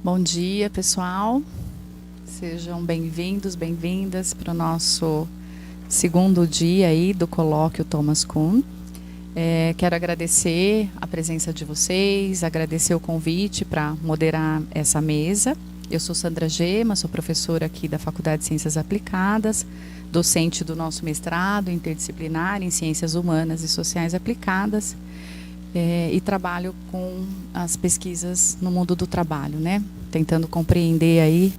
Bom dia, pessoal. Sejam bem-vindos, bem-vindas para o nosso segundo dia aí do colóquio Thomas Kuhn. Quero agradecer a presença de vocês, agradecer o convite para moderar essa mesa. Eu sou Sandra Gema, sou professora aqui da Faculdade de Ciências Aplicadas, docente do nosso mestrado interdisciplinar em Ciências Humanas e Sociais Aplicadas, e trabalho com as pesquisas no mundo do trabalho, né? Tentando compreender aí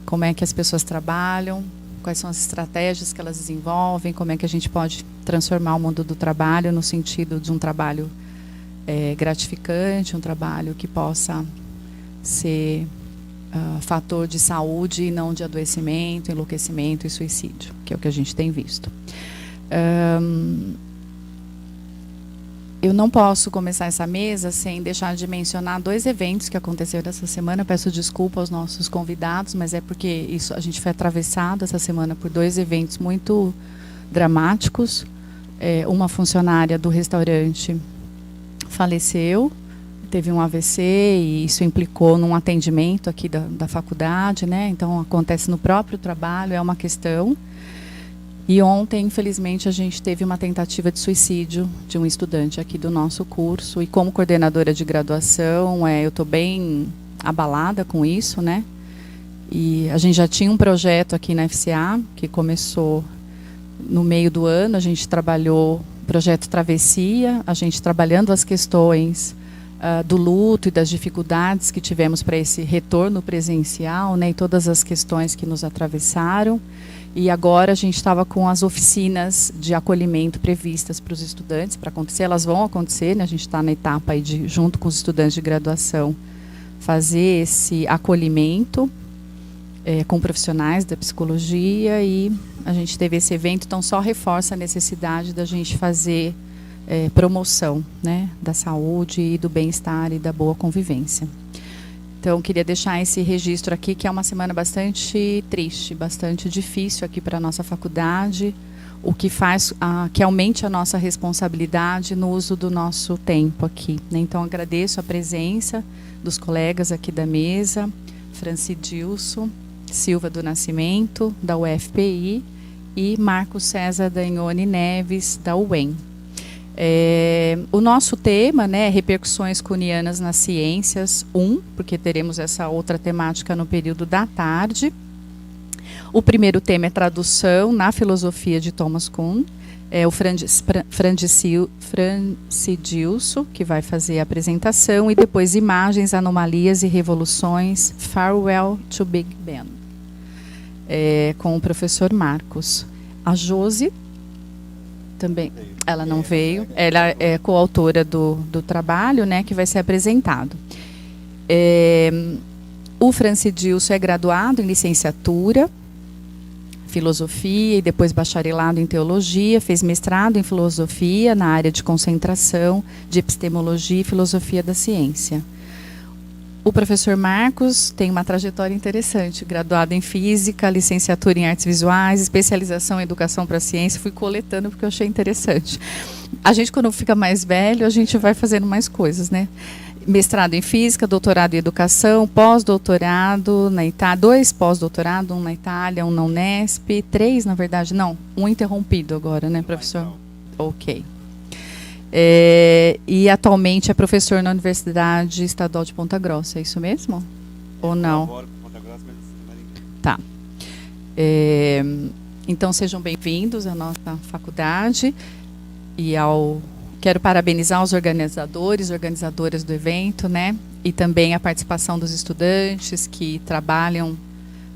como é que as pessoas trabalham, quais são as estratégias que elas desenvolvem, como é que a gente pode transformar o mundo do trabalho no sentido de um trabalho gratificante, um trabalho que possa ser fator de saúde e não de adoecimento, enlouquecimento e suicídio, que é o que a gente tem visto. Eu não posso começar essa mesa sem deixar de mencionar dois eventos que aconteceram essa semana. Peço desculpa aos nossos convidados, mas é porque a gente foi atravessado essa semana por dois eventos muito dramáticos. Uma funcionária do restaurante faleceu, teve um AVC e isso implicou num atendimento aqui da faculdade, né? Então acontece no próprio trabalho, é uma questão. E ontem, infelizmente, a gente teve uma tentativa de suicídio de um estudante aqui do nosso curso. E como coordenadora de graduação, eu estou bem abalada com isso, né? E a gente já tinha um projeto aqui na FCA, que começou no meio do ano. A gente trabalhou o projeto Travessia, a gente trabalhando as questões do luto e das dificuldades que tivemos para esse retorno presencial, né? E todas as questões que nos atravessaram. E agora a gente estava com as oficinas de acolhimento previstas para os estudantes, para acontecer. Elas vão acontecer, né? A gente está na etapa aí de, junto com os estudantes de graduação, fazer esse acolhimento com profissionais da psicologia. E a gente teve esse evento, então só reforça a necessidade da gente fazer promoção, né? Da saúde e do bem-estar e da boa convivência. Então, queria deixar esse registro aqui, que é uma semana bastante triste, bastante difícil aqui para a nossa faculdade, o que faz que aumente a nossa responsabilidade no uso do nosso tempo aqui, né? Então, agradeço a presença dos colegas aqui da mesa, Francidilson Silva do Nascimento, da UFPI, e Marcos César Dagnoni Neves, da UEM. O nosso tema, né, é repercussões kuhnianas nas ciências 1, porque teremos essa outra temática no período da tarde. O primeiro tema é tradução na filosofia de Thomas Kuhn. O Francidilson, que vai fazer a apresentação, e depois imagens, anomalias e revoluções, Farewell to Big Ben, com o professor Marcos. A Josi também, ela não veio, ela é coautora do trabalho, né, que vai ser apresentado. O Francidilson é graduado em licenciatura, filosofia e depois bacharelado em teologia, fez mestrado em filosofia na área de concentração de epistemologia e filosofia da ciência. O professor Marcos tem uma trajetória interessante, graduado em física, licenciatura em artes visuais, especialização em educação para a ciência. Fui coletando porque eu achei interessante. A gente, quando fica mais velho, a gente vai fazendo mais coisas, né? Mestrado em física, doutorado em educação, pós-doutorado na Itália, 2 pós-doutorados, um na Itália, um na Unesp, 3, na verdade, não, um interrompido agora, né, professor? Ok. E atualmente é professor na Universidade Estadual de Ponta Grossa, é isso mesmo? Ou não? Tá. Então sejam bem-vindos à nossa faculdade e quero parabenizar os organizadoras do evento, né? E também a participação dos estudantes que trabalham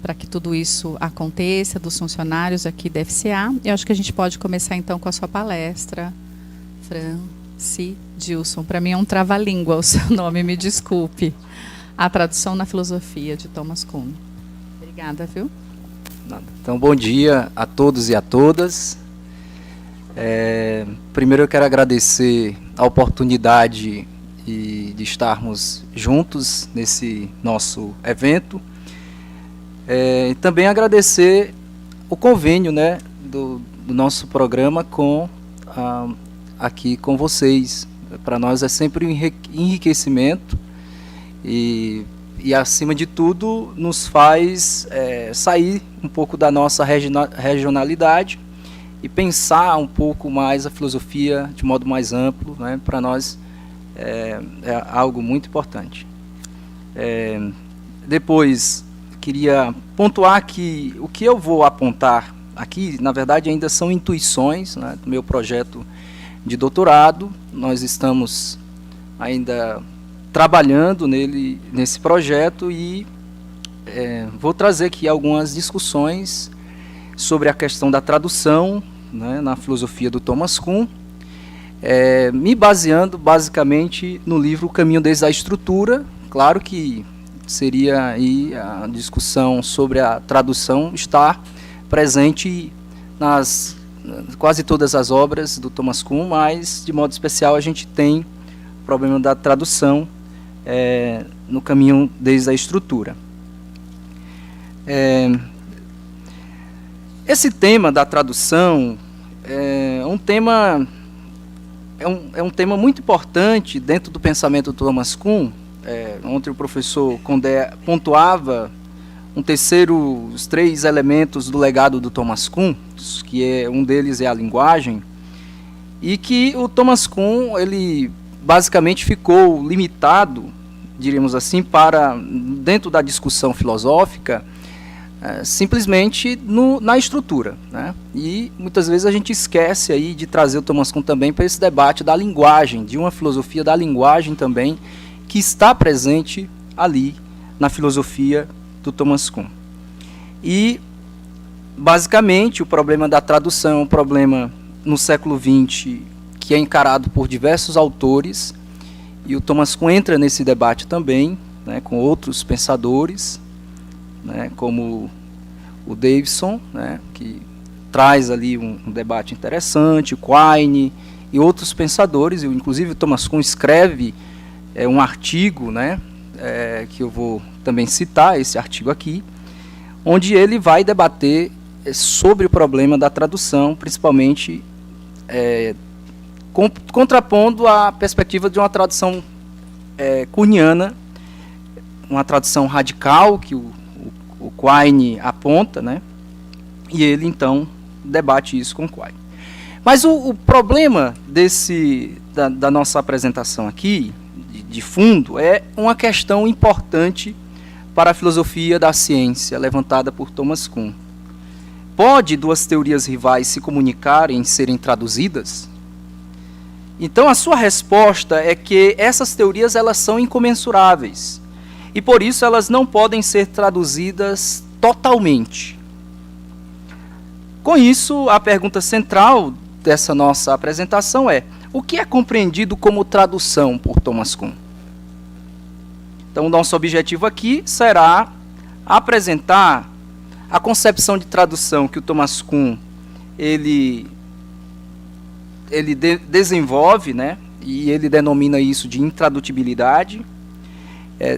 para que tudo isso aconteça, dos funcionários aqui da FCA. Eu acho que a gente pode começar então com a sua palestra, Francidilson. Para mim é um trava-língua o seu nome, me desculpe. A tradução na filosofia de Thomas Kuhn. Obrigada, viu? Então, bom dia a todos e a todas. Primeiro eu quero agradecer a oportunidade de estarmos juntos nesse nosso evento. E também agradecer o convênio, né, do nosso programa aqui com vocês. Para nós é sempre um enriquecimento e e acima de tudo, nos faz sair um pouco da nossa regionalidade e pensar um pouco mais a filosofia de modo mais amplo, né? Para nós é algo muito importante. Depois, queria pontuar que o que eu vou apontar aqui, na verdade, ainda são intuições, né, do meu projeto de doutorado. Nós estamos ainda trabalhando nesse projeto e vou trazer aqui algumas discussões sobre a questão da tradução, né, na filosofia do Thomas Kuhn, me baseando basicamente no livro O Caminho desde a Estrutura. Claro que seria aí a discussão sobre a tradução estar presente nas quase todas as obras do Thomas Kuhn, mas de modo especial a gente tem o problema da tradução no Caminho desde a Estrutura. Esse tema da tradução é um tema muito importante dentro do pensamento do Thomas Kuhn. Ontem o professor Condé pontuava os 3 elementos do legado do Thomas Kuhn, que um deles é a linguagem, e que o Thomas Kuhn, ele basicamente ficou limitado, diríamos assim, dentro da discussão filosófica, simplesmente na estrutura, né? E muitas vezes a gente esquece aí de trazer o Thomas Kuhn também para esse debate da linguagem, de uma filosofia da linguagem também, que está presente ali na filosofia do Thomas Kuhn. E, basicamente, o problema da tradução é um problema no século XX que é encarado por diversos autores, e o Thomas Kuhn entra nesse debate também, né, com outros pensadores, né, como o Davidson, né, que traz ali um debate interessante, o Quine e outros pensadores, inclusive o Thomas Kuhn escreve um artigo, né, que eu vou também citar, esse artigo aqui, onde ele vai debater sobre o problema da tradução, principalmente contrapondo a perspectiva de uma tradução kuhniana, uma tradução radical que o Quine aponta, né, e ele então debate isso com o Quine. Mas o problema da nossa apresentação aqui, de fundo, é uma questão importante para a filosofia da ciência levantada por Thomas Kuhn. Pode 2 teorias rivais se comunicarem e serem traduzidas? Então a sua resposta é que essas teorias elas são incomensuráveis e por isso elas não podem ser traduzidas totalmente. Com isso, a pergunta central dessa nossa apresentação é: o que é compreendido como tradução por Thomas Kuhn? Então, o nosso objetivo aqui será apresentar a concepção de tradução que o Thomas Kuhn ele desenvolve, né, e ele denomina isso de intradutibilidade,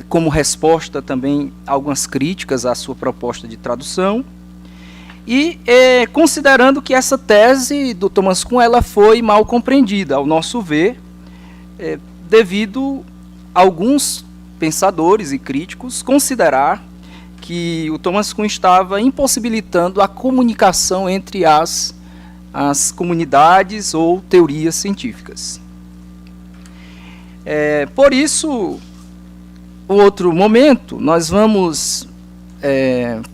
como resposta também a algumas críticas à sua proposta de tradução. E considerando que essa tese do Thomas Kuhn ela foi mal compreendida, ao nosso ver, devido a alguns pensadores e críticos considerar que o Thomas Kuhn estava impossibilitando a comunicação entre as comunidades ou teorias científicas. Por isso, no outro momento, nós vamos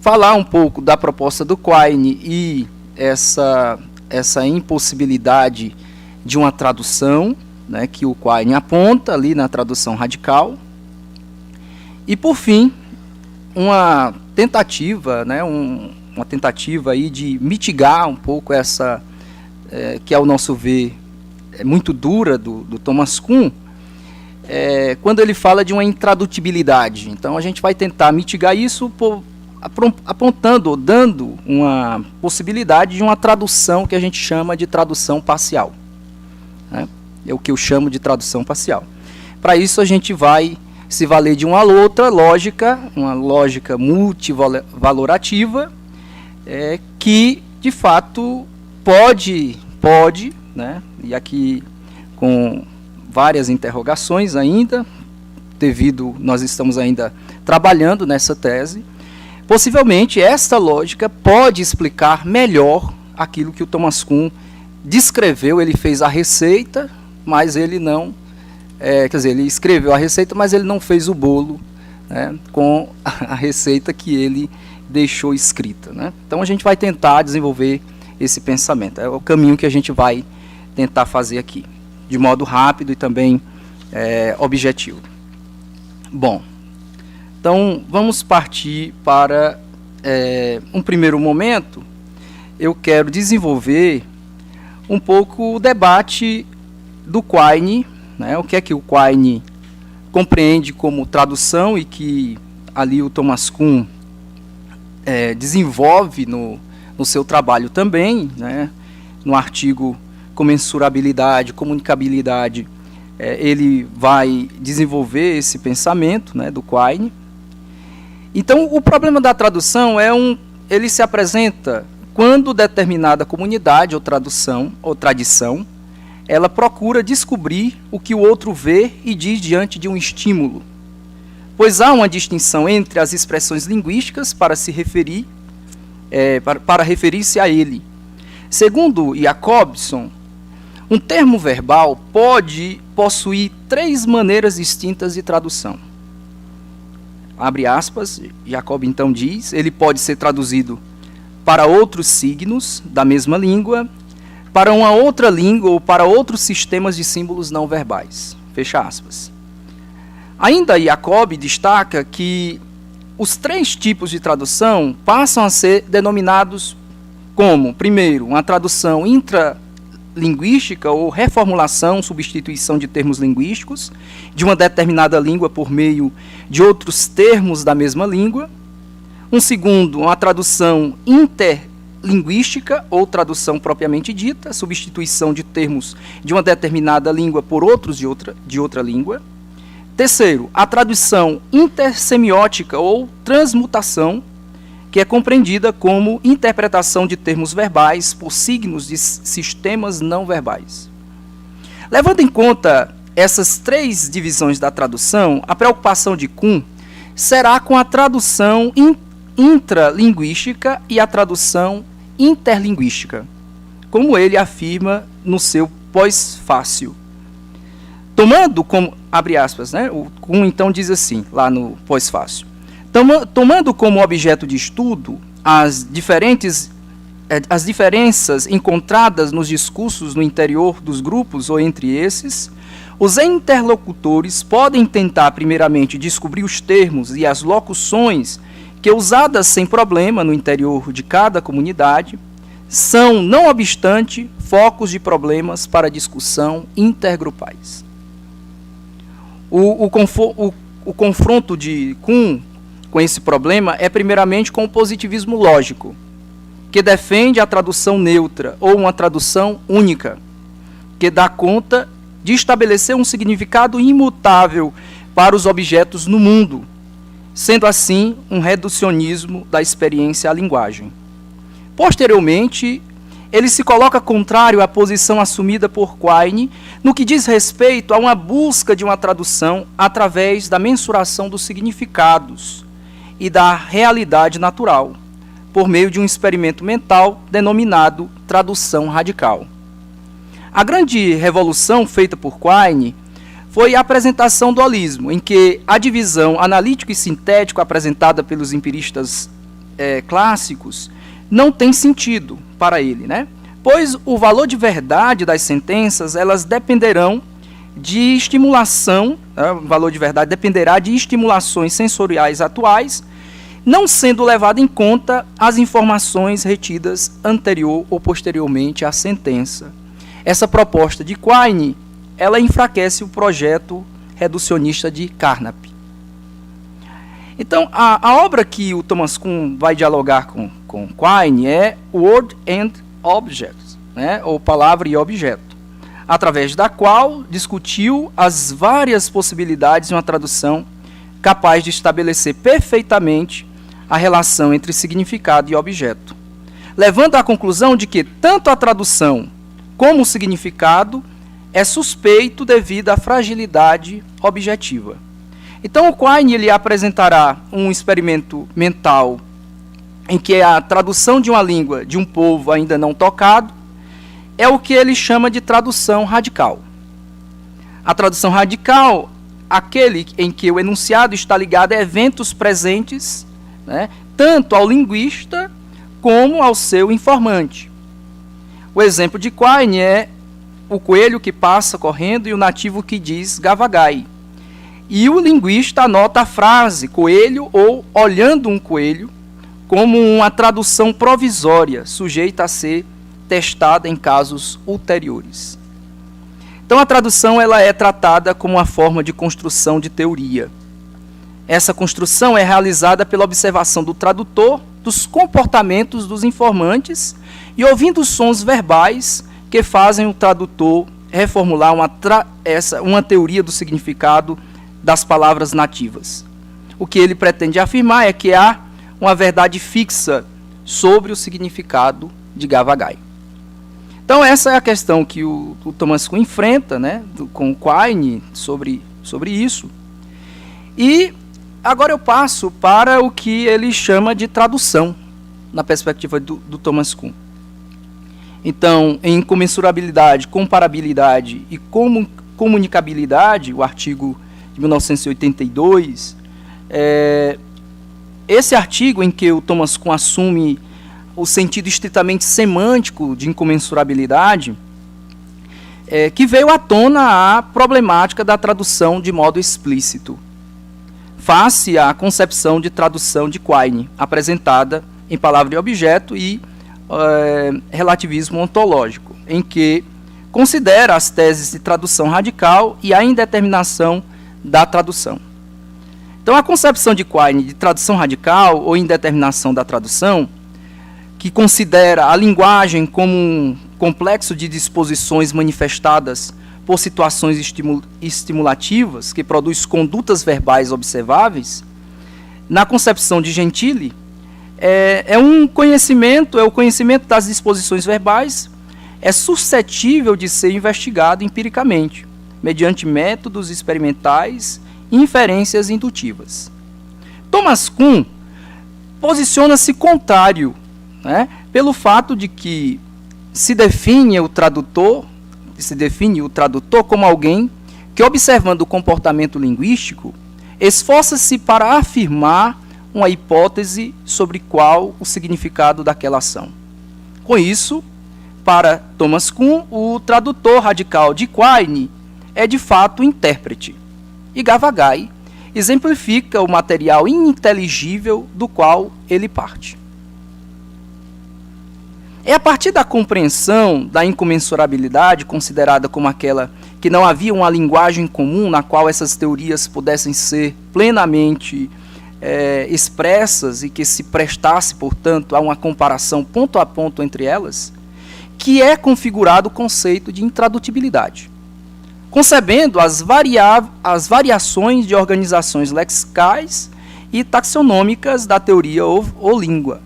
falar um pouco da proposta do Quine e essa impossibilidade de uma tradução, né, que o Quine aponta ali na tradução radical. E, por fim, uma tentativa, né, uma tentativa aí de mitigar um pouco essa, que ao nosso ver é muito dura do Thomas Kuhn, quando ele fala de uma intradutibilidade. Então a gente vai tentar mitigar isso apontando ou dando uma possibilidade de uma tradução que a gente chama de tradução parcial, né? É o que eu chamo de tradução parcial. Para isso a gente vai se valer de uma outra lógica, uma lógica multivalorativa, que de fato pode, né, e aqui com várias interrogações ainda, nós estamos ainda trabalhando nessa tese, possivelmente esta lógica pode explicar melhor aquilo que o Thomas Kuhn descreveu. Ele fez a receita, mas ele não, ele escreveu a receita, mas ele não fez o bolo, né, com a receita que ele deixou escrita, né? Então a gente vai tentar desenvolver esse pensamento. É o caminho que a gente vai tentar fazer aqui, de modo rápido e também objetivo. Bom, então vamos partir para um primeiro momento. Eu quero desenvolver um pouco o debate do Quine, né? O que é que o Quine compreende como tradução e que ali o Thomas Kuhn desenvolve no seu trabalho também, né? No artigo Comensurabilidade, Comunicabilidade, ele vai desenvolver esse pensamento, né, do Quine. Então, o problema da tradução ele se apresenta quando determinada comunidade ou tradução ou tradição, ela procura descobrir o que o outro vê e diz diante de um estímulo, pois há uma distinção entre as expressões linguísticas para se referir, para referir-se a ele. Segundo Jacobson, um termo verbal pode possuir 3 maneiras distintas de tradução. Abre aspas, Jacob então diz, ele pode ser traduzido para outros signos da mesma língua, para uma outra língua ou para outros sistemas de símbolos não verbais. Fecha aspas. Ainda Jacob destaca que os 3 tipos de tradução passam a ser denominados como, primeiro, uma tradução intralinguística ou reformulação, substituição de termos linguísticos de uma determinada língua por meio de outros termos da mesma língua. Um segundo, uma tradução interlinguística ou tradução propriamente dita, substituição de termos de uma determinada língua por outros de outra língua. Terceiro, a tradução intersemiótica ou transmutação, que é compreendida como interpretação de termos verbais por signos de sistemas não verbais. Levando em conta essas 3 divisões da tradução, a preocupação de Kuhn será com a tradução intralinguística e a tradução interlinguística, como ele afirma no seu pós-fácil. Tomando como, abre aspas, né? O Kuhn então diz assim, lá no pós-fácil, tomando como objeto de estudo as diferenças encontradas nos discursos no interior dos grupos ou entre esses, os interlocutores podem tentar primeiramente descobrir os termos e as locuções que, usadas sem problema no interior de cada comunidade, são, não obstante, focos de problemas para discussão intergrupais. O confronto de Kuhn com esse problema é primeiramente com o positivismo lógico, que defende a tradução neutra ou uma tradução única, que dá conta de estabelecer um significado imutável para os objetos no mundo, sendo assim um reducionismo da experiência à linguagem. Posteriormente, ele se coloca contrário à posição assumida por Quine no que diz respeito a uma busca de uma tradução através da mensuração dos significados e da realidade natural, por meio de um experimento mental denominado tradução radical. A grande revolução feita por Quine foi a apresentação do holismo, em que a divisão analítico e sintético apresentada pelos empiristas clássicos não tem sentido para ele, né? Pois o valor de verdade das sentenças, elas dependerão de estimulação, o valor de verdade dependerá de estimulações sensoriais atuais, não sendo levado em conta as informações retidas anterior ou posteriormente à sentença. Essa proposta de Quine, ela enfraquece o projeto reducionista de Carnap. Então, a obra que o Thomas Kuhn vai dialogar com Quine é Word and Object, né, ou Palavra e Objeto, através da qual discutiu as várias possibilidades de uma tradução capaz de estabelecer perfeitamente a relação entre significado e objeto, levando à conclusão de que tanto a tradução como o significado é suspeito devido à fragilidade objetiva. Então, o Quine ele apresentará um experimento mental em que a tradução de uma língua de um povo ainda não tocado é o que ele chama de tradução radical. A tradução radical, aquele em que o enunciado está ligado a eventos presentes, né, tanto ao linguista como ao seu informante. O exemplo de Quine é o coelho que passa correndo e o nativo que diz gavagai. E o linguista anota a frase coelho ou olhando um coelho como uma tradução provisória, sujeita a ser testada em casos ulteriores. Então a tradução ela é tratada como uma forma de construção de teoria. Essa construção é realizada pela observação do tradutor dos comportamentos dos informantes e ouvindo os sons verbais que fazem o tradutor reformular uma teoria do significado das palavras nativas. O que ele pretende afirmar é que há uma verdade fixa sobre o significado de gavagai. Então essa é a questão que o Thomas Kuhn enfrenta, né, com o Quine sobre isso. E agora eu passo para o que ele chama de tradução, na perspectiva do Thomas Kuhn. Então, em incomensurabilidade, comparabilidade e comunicabilidade, o artigo de 1982, esse artigo em que o Thomas Kuhn assume o sentido estritamente semântico de incomensurabilidade, que veio à tona a problemática da tradução de modo explícito, face à concepção de tradução de Quine, apresentada em Palavra e Objeto e Relativismo Ontológico, em que considera as teses de tradução radical e a indeterminação da tradução. Então, a concepção de Quine de tradução radical ou indeterminação da tradução, que considera a linguagem como um complexo de disposições manifestadas por situações estimulativas, que produz condutas verbais observáveis, na concepção de Gentili, o conhecimento das disposições verbais é suscetível de ser investigado empiricamente, mediante métodos experimentais e inferências indutivas. Thomas Kuhn posiciona-se contrário, né, pelo fato de que se define o tradutor como alguém que, observando o comportamento linguístico, esforça-se para afirmar uma hipótese sobre qual o significado daquela ação. Com isso, para Thomas Kuhn, o tradutor radical de Quine é de fato intérprete, e Gavagai exemplifica o material ininteligível do qual ele parte. É a partir da compreensão da incomensurabilidade, considerada como aquela que não havia uma linguagem comum na qual essas teorias pudessem ser plenamente expressas e que se prestasse, portanto, a uma comparação ponto a ponto entre elas, que é configurado o conceito de intradutibilidade, concebendo as variações de organizações lexicais e taxonômicas da teoria ou língua.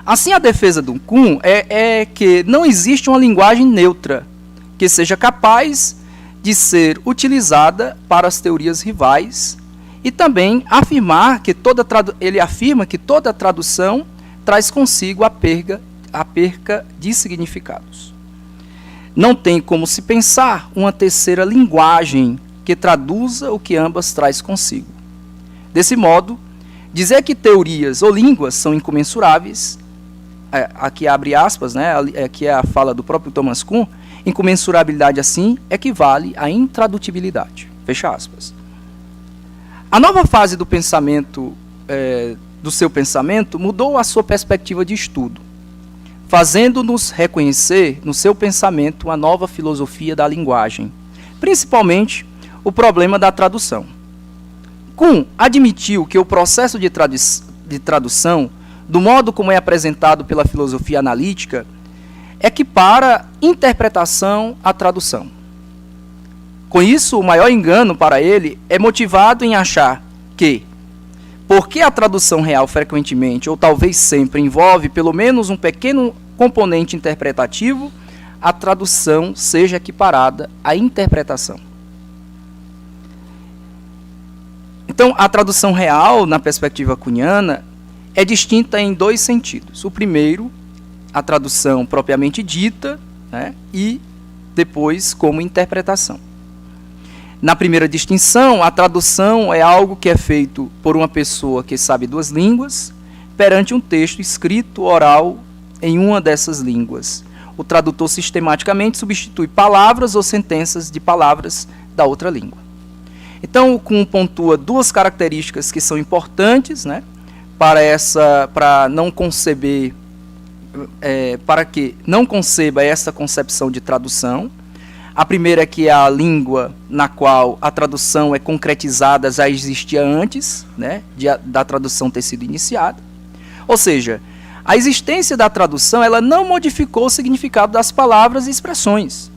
Assim, a defesa do Kuhn é que não existe uma linguagem neutra que seja capaz de ser utilizada para as teorias rivais, e também ele afirma que toda tradução traz consigo a perca de significados. Não tem como se pensar uma terceira linguagem que traduza o que ambas traz consigo. Desse modo, dizer que teorias ou línguas são incomensuráveis, aqui abre aspas, né, aqui é a fala do próprio Thomas Kuhn, incomensurabilidade assim equivale à intradutibilidade. Fecha aspas. A nova fase do pensamento, do seu pensamento, mudou a sua perspectiva de estudo, fazendo-nos reconhecer no seu pensamento uma nova filosofia da linguagem, principalmente o problema da tradução. Kuhn admitiu que o processo de tradução, do modo como é apresentado pela filosofia analítica, equipara interpretação à tradução. Com isso, o maior engano para ele é motivado em achar que, porque a tradução real frequentemente, ou talvez sempre, envolve pelo menos um pequeno componente interpretativo, a tradução seja equiparada à interpretação. Então, a tradução real, na perspectiva cunhiana, é distinta em dois sentidos. O primeiro, a tradução propriamente dita, né, e depois como interpretação. Na primeira distinção, a tradução é algo que é feito por uma pessoa que sabe duas línguas perante um texto escrito oral em uma dessas línguas. O tradutor sistematicamente substitui palavras ou sentenças de palavras da outra língua. Então, o Kuhn pontua duas características que são importantes, né, para não conceber, para que não conceba essa concepção de tradução. A primeira é que a língua na qual a tradução é concretizada já existia antes, né, da tradução ter sido iniciada. Ou seja, a existência da tradução ela não modificou o significado das palavras e expressões.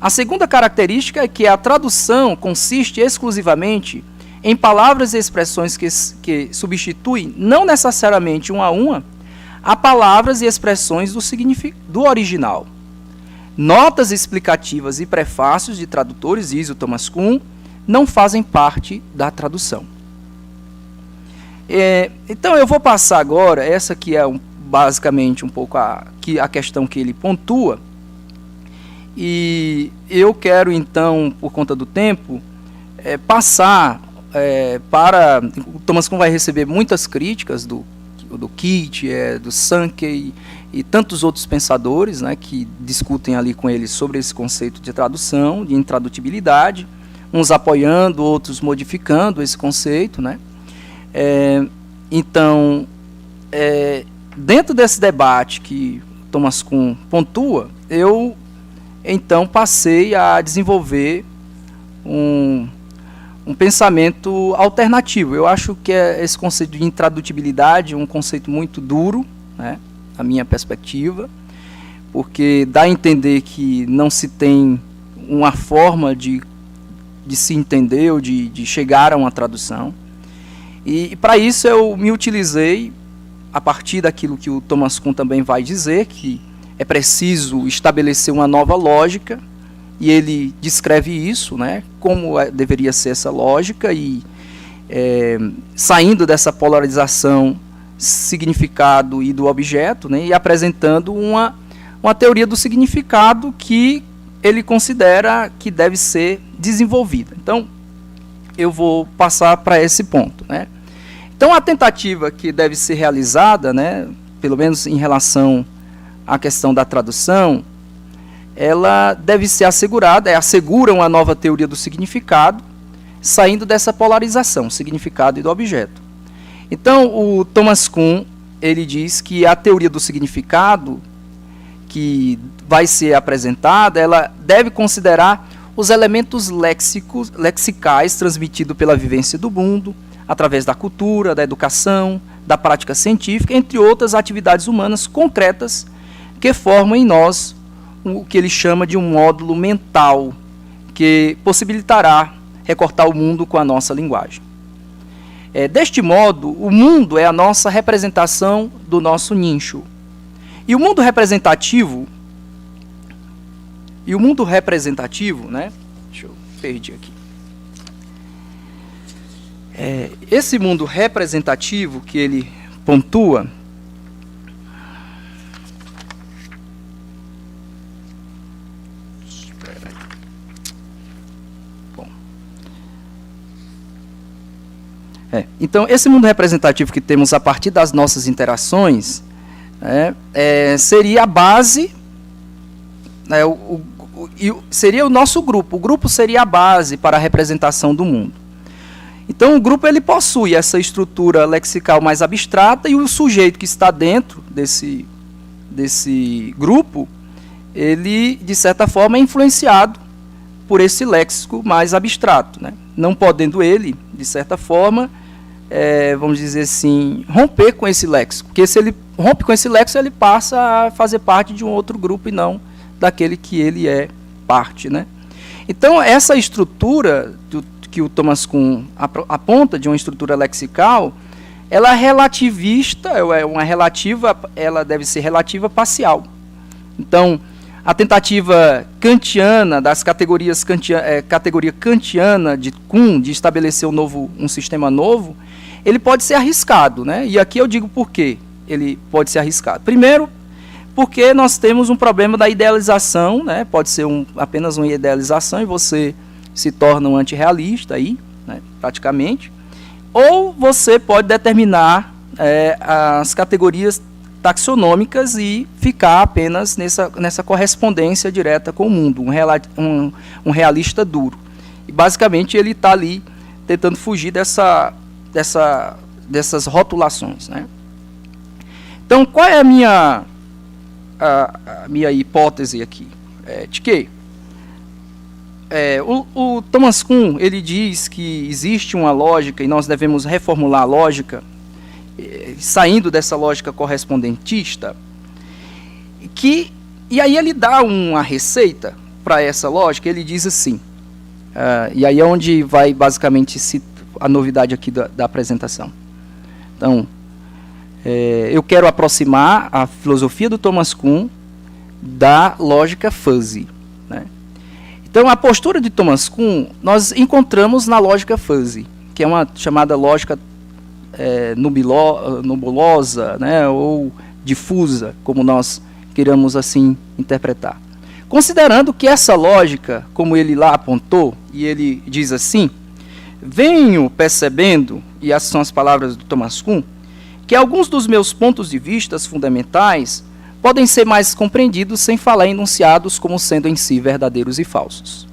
A segunda característica é que a tradução consiste exclusivamente em palavras e expressões que substituem, não necessariamente uma a uma, a palavras e expressões do original. Notas explicativas e prefácios de tradutores, diz o Thomas Kuhn, não fazem parte da tradução. Então eu vou passar agora, essa que é basicamente um pouco a questão que ele pontua, e eu quero então, por conta do tempo, passar para... O Thomas Kuhn vai receber muitas críticas do Keats, do Sankey e tantos outros pensadores, né, que discutem ali com ele sobre esse conceito de tradução, de intradutibilidade, uns apoiando, outros modificando esse conceito, né? Então, dentro desse debate que Thomas Kuhn pontua, eu então passei a desenvolver um pensamento alternativo. Eu acho que esse conceito de intradutibilidade é um conceito muito duro, né, a minha perspectiva, porque dá a entender que não se tem uma forma de se entender ou de chegar a uma tradução. E para isso eu me utilizei, a partir daquilo que o Thomas Kuhn também vai dizer, que é preciso estabelecer uma nova lógica, e ele descreve isso, né, como deveria ser essa lógica, e saindo dessa polarização significado e do objeto, né, e apresentando uma teoria do significado que ele considera que deve ser desenvolvida. Então, eu vou passar para esse ponto, né. Então, a tentativa que deve ser realizada, né, pelo menos em relação à questão da tradução, ela deve ser assegurada, assegura uma nova teoria do significado, saindo dessa polarização, significado e do objeto. Então, o Thomas Kuhn, ele diz que a teoria do significado que vai ser apresentada, ela deve considerar os elementos lexicais transmitidos pela vivência do mundo, através da cultura, da educação, da prática científica, entre outras atividades humanas concretas que formam em nós o que ele chama de um módulo mental, que possibilitará recortar o mundo com a nossa linguagem. Deste modo, o mundo é a nossa representação do nosso nicho. E o mundo representativo, né? Deixa eu perder aqui. Esse mundo representativo que ele pontua, então, esse mundo representativo que temos a partir das nossas interações seria a base, seria o nosso grupo. O grupo seria a base para a representação do mundo. Então, o grupo ele possui essa estrutura lexical mais abstrata, e o sujeito que está dentro desse grupo, ele, de certa forma, é influenciado por esse léxico mais abstrato, né? Não podendo ele, de certa forma, vamos dizer assim, romper com esse léxico. Porque se ele rompe com esse léxico, ele passa a fazer parte de um outro grupo e não daquele que ele é parte, né? Então, essa estrutura que o Thomas Kuhn aponta, de uma estrutura lexical, ela é relativista, ela deve ser relativa parcial. Então, a tentativa kantiana, das categorias categoria kantiana de Kuhn, de estabelecer um sistema novo, ele pode ser arriscado, né? E aqui eu digo por quê ele pode ser arriscado. Primeiro, porque nós temos um problema da idealização, né? Pode ser apenas uma idealização e você se torna um antirrealista aí, né? Praticamente. Ou você pode determinar as categorias taxonômicas e ficar apenas nessa correspondência direta com o mundo, um realista duro. E basicamente ele está ali tentando fugir dessas rotulações, né? Então, qual é a minha hipótese aqui? De que o Thomas Kuhn, ele diz que existe uma lógica e nós devemos reformular a lógica, saindo dessa lógica correspondentista, e aí ele dá uma receita para essa lógica. Ele diz assim, e aí é onde vai basicamente a novidade aqui da apresentação. Então, eu quero aproximar a filosofia do Thomas Kuhn da lógica fuzzy, né? Então, a postura de Thomas Kuhn nós encontramos na lógica fuzzy, que é uma chamada lógica nebulosa, né, ou difusa, como nós queiramos assim interpretar. Considerando que essa lógica, como ele lá apontou, e ele diz assim, venho percebendo, e essas são as palavras do Thomas Kuhn, que alguns dos meus pontos de vista fundamentais podem ser mais compreendidos sem falar enunciados como sendo em si verdadeiros e falsos.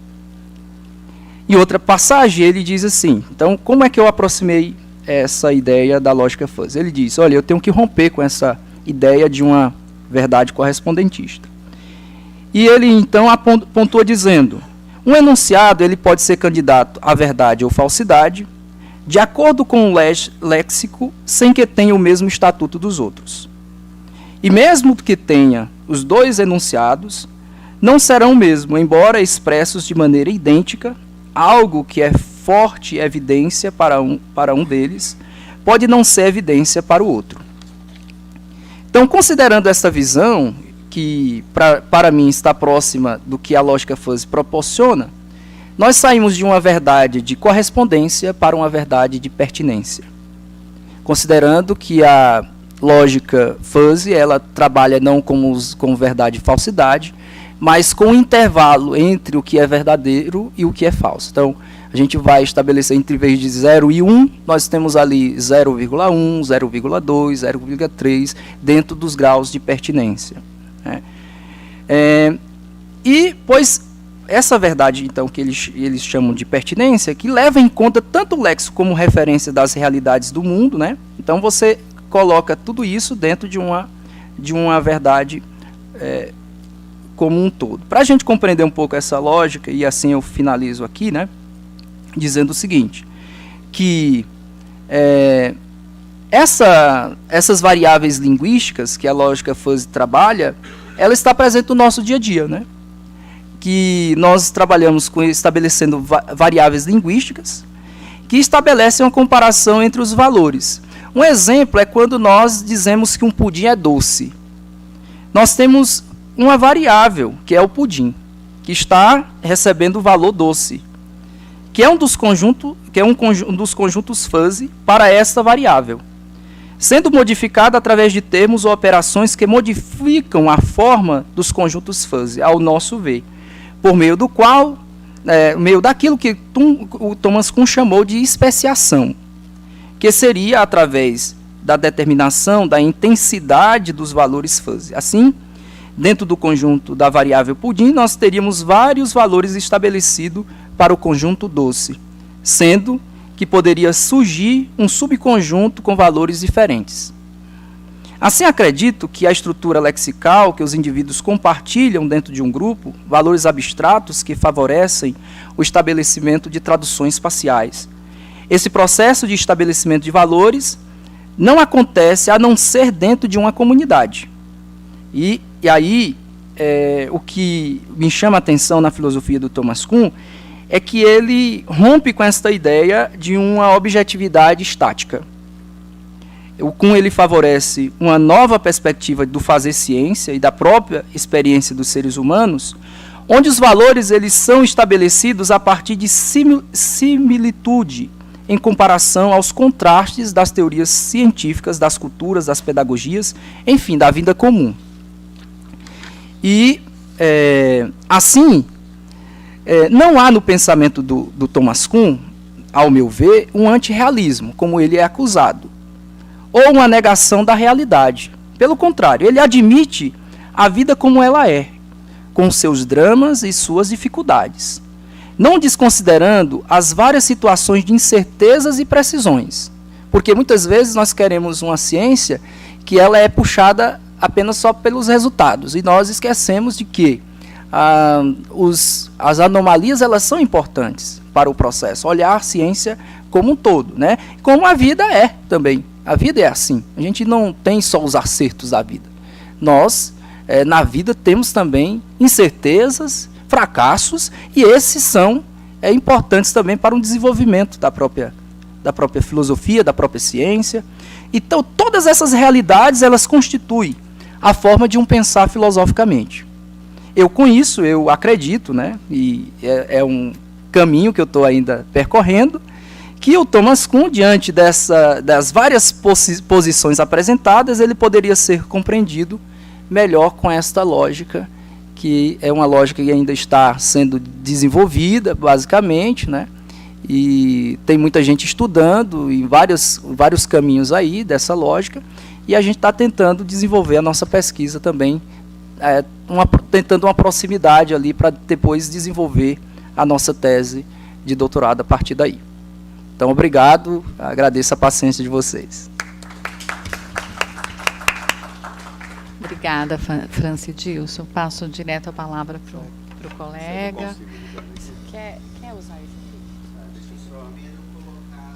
Em outra passagem, ele diz assim, então, como é que eu aproximei essa ideia da lógica fuzzy? Ele diz, olha, eu tenho que romper com essa ideia de uma verdade correspondentista. E ele, então, pontua dizendo, um enunciado ele pode ser candidato à verdade ou falsidade, de acordo com o léxico, sem que tenha o mesmo estatuto dos outros. E mesmo que tenha os dois enunciados, não serão o mesmo, embora expressos de maneira idêntica, algo que é forte evidência para um deles, pode não ser evidência para o outro. Então, considerando essa visão, que para mim está próxima do que a lógica fuzzy proporciona, nós saímos de uma verdade de correspondência para uma verdade de pertinência. Considerando que a lógica fuzzy, ela trabalha não com verdade e falsidade, mas com o intervalo entre o que é verdadeiro e o que é falso. Então, a gente vai estabelecer, em vez de 0 e 1, nós temos ali 0,1, 0,2, 0,3, dentro dos graus de pertinência, né? E, pois, essa verdade, então, que eles chamam de pertinência, que leva em conta tanto o léxico como referência das realidades do mundo, né? Então, você coloca tudo isso dentro de uma verdade como um todo. Para a gente compreender um pouco essa lógica, e assim eu finalizo aqui, né, dizendo o seguinte, que essas variáveis linguísticas que a lógica fuzzy trabalha, ela está presente no nosso dia a dia, né? Que nós trabalhamos estabelecendo variáveis linguísticas que estabelecem uma comparação entre os valores. Um exemplo é quando nós dizemos que um pudim é doce. Nós temos uma variável, que é o pudim, que está recebendo o valor doce, que é um dos conjuntos fuzzy para esta variável, sendo modificada através de termos ou operações que modificam a forma dos conjuntos fuzzy, ao nosso ver, por meio do qual, meio daquilo que o Thomas Kuhn chamou de especiação, que seria através da determinação da intensidade dos valores fuzzy. Assim, dentro do conjunto da variável pudim, nós teríamos vários valores estabelecidos para o conjunto doce, sendo que poderia surgir um subconjunto com valores diferentes. Assim, acredito que a estrutura lexical que os indivíduos compartilham dentro de um grupo, valores abstratos que favorecem o estabelecimento de traduções espaciais. Esse processo de estabelecimento de valores não acontece a não ser dentro de uma comunidade. E aí, o que me chama a atenção na filosofia do Thomas Kuhn é que ele rompe com esta ideia de uma objetividade estática. O Kuhn ele favorece uma nova perspectiva do fazer ciência e da própria experiência dos seres humanos, onde os valores eles são estabelecidos a partir de similitude em comparação aos contrastes das teorias científicas, das culturas, das pedagogias, enfim, da vida comum. E, assim, não há no pensamento do Thomas Kuhn, ao meu ver, um antirrealismo, como ele é acusado, ou uma negação da realidade. Pelo contrário, ele admite a vida como ela é, com seus dramas e suas dificuldades, não desconsiderando as várias situações de incertezas e precisões, porque muitas vezes nós queremos uma ciência que ela é puxada apenas só pelos resultados, e nós esquecemos de que as anomalias elas são importantes para o processo, olhar a ciência como um todo, né? Como a vida é também. A vida é assim, a gente não tem só os acertos da vida. Nós, na vida, temos também incertezas, fracassos, e esses são importantes também para o desenvolvimento da própria filosofia, da própria ciência. Então, todas essas realidades, elas constituem a forma de um pensar filosoficamente. Com isso, eu acredito, né, e é um caminho que eu estou ainda percorrendo, que o Thomas Kuhn, diante das várias posições apresentadas, ele poderia ser compreendido melhor com esta lógica, que é uma lógica que ainda está sendo desenvolvida, basicamente, né? E tem muita gente estudando em vários caminhos aí dessa lógica, e a gente está tentando desenvolver a nossa pesquisa também, tentando uma proximidade ali para depois desenvolver a nossa tese de doutorado a partir daí. Então, obrigado, agradeço a paciência de vocês. Obrigada, Francidilson. Passo direto a palavra para o colega. Quer usar isso aqui? Deixa eu só colocar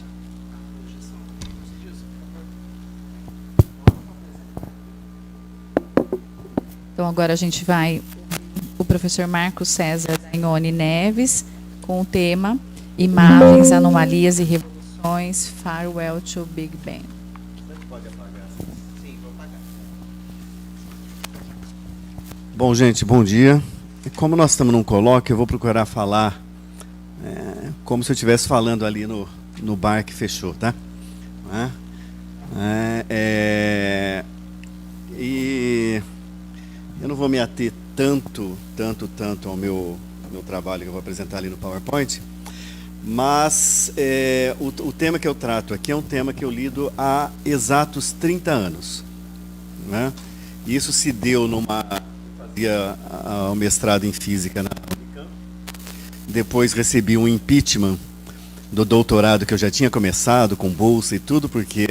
a projeção. Então, agora a gente vai o professor Marcos César Zagnoni Neves com o tema Imagens, Anomalias e Revoluções, Farewell to Big Bang. Pode apagar? Sim, vou apagar. Bom, gente, bom dia. E como nós estamos num colóquio, eu vou procurar falar como se eu estivesse falando ali no bar que fechou, tá? E eu não vou me ater tanto ao meu trabalho que eu vou apresentar ali no PowerPoint, mas o tema que eu trato aqui é um tema que eu lido há exatos 30 anos. Né? E isso se deu fazia o mestrado em física na Unicamp. Depois recebi um impeachment do doutorado que eu já tinha começado, com bolsa e tudo, porque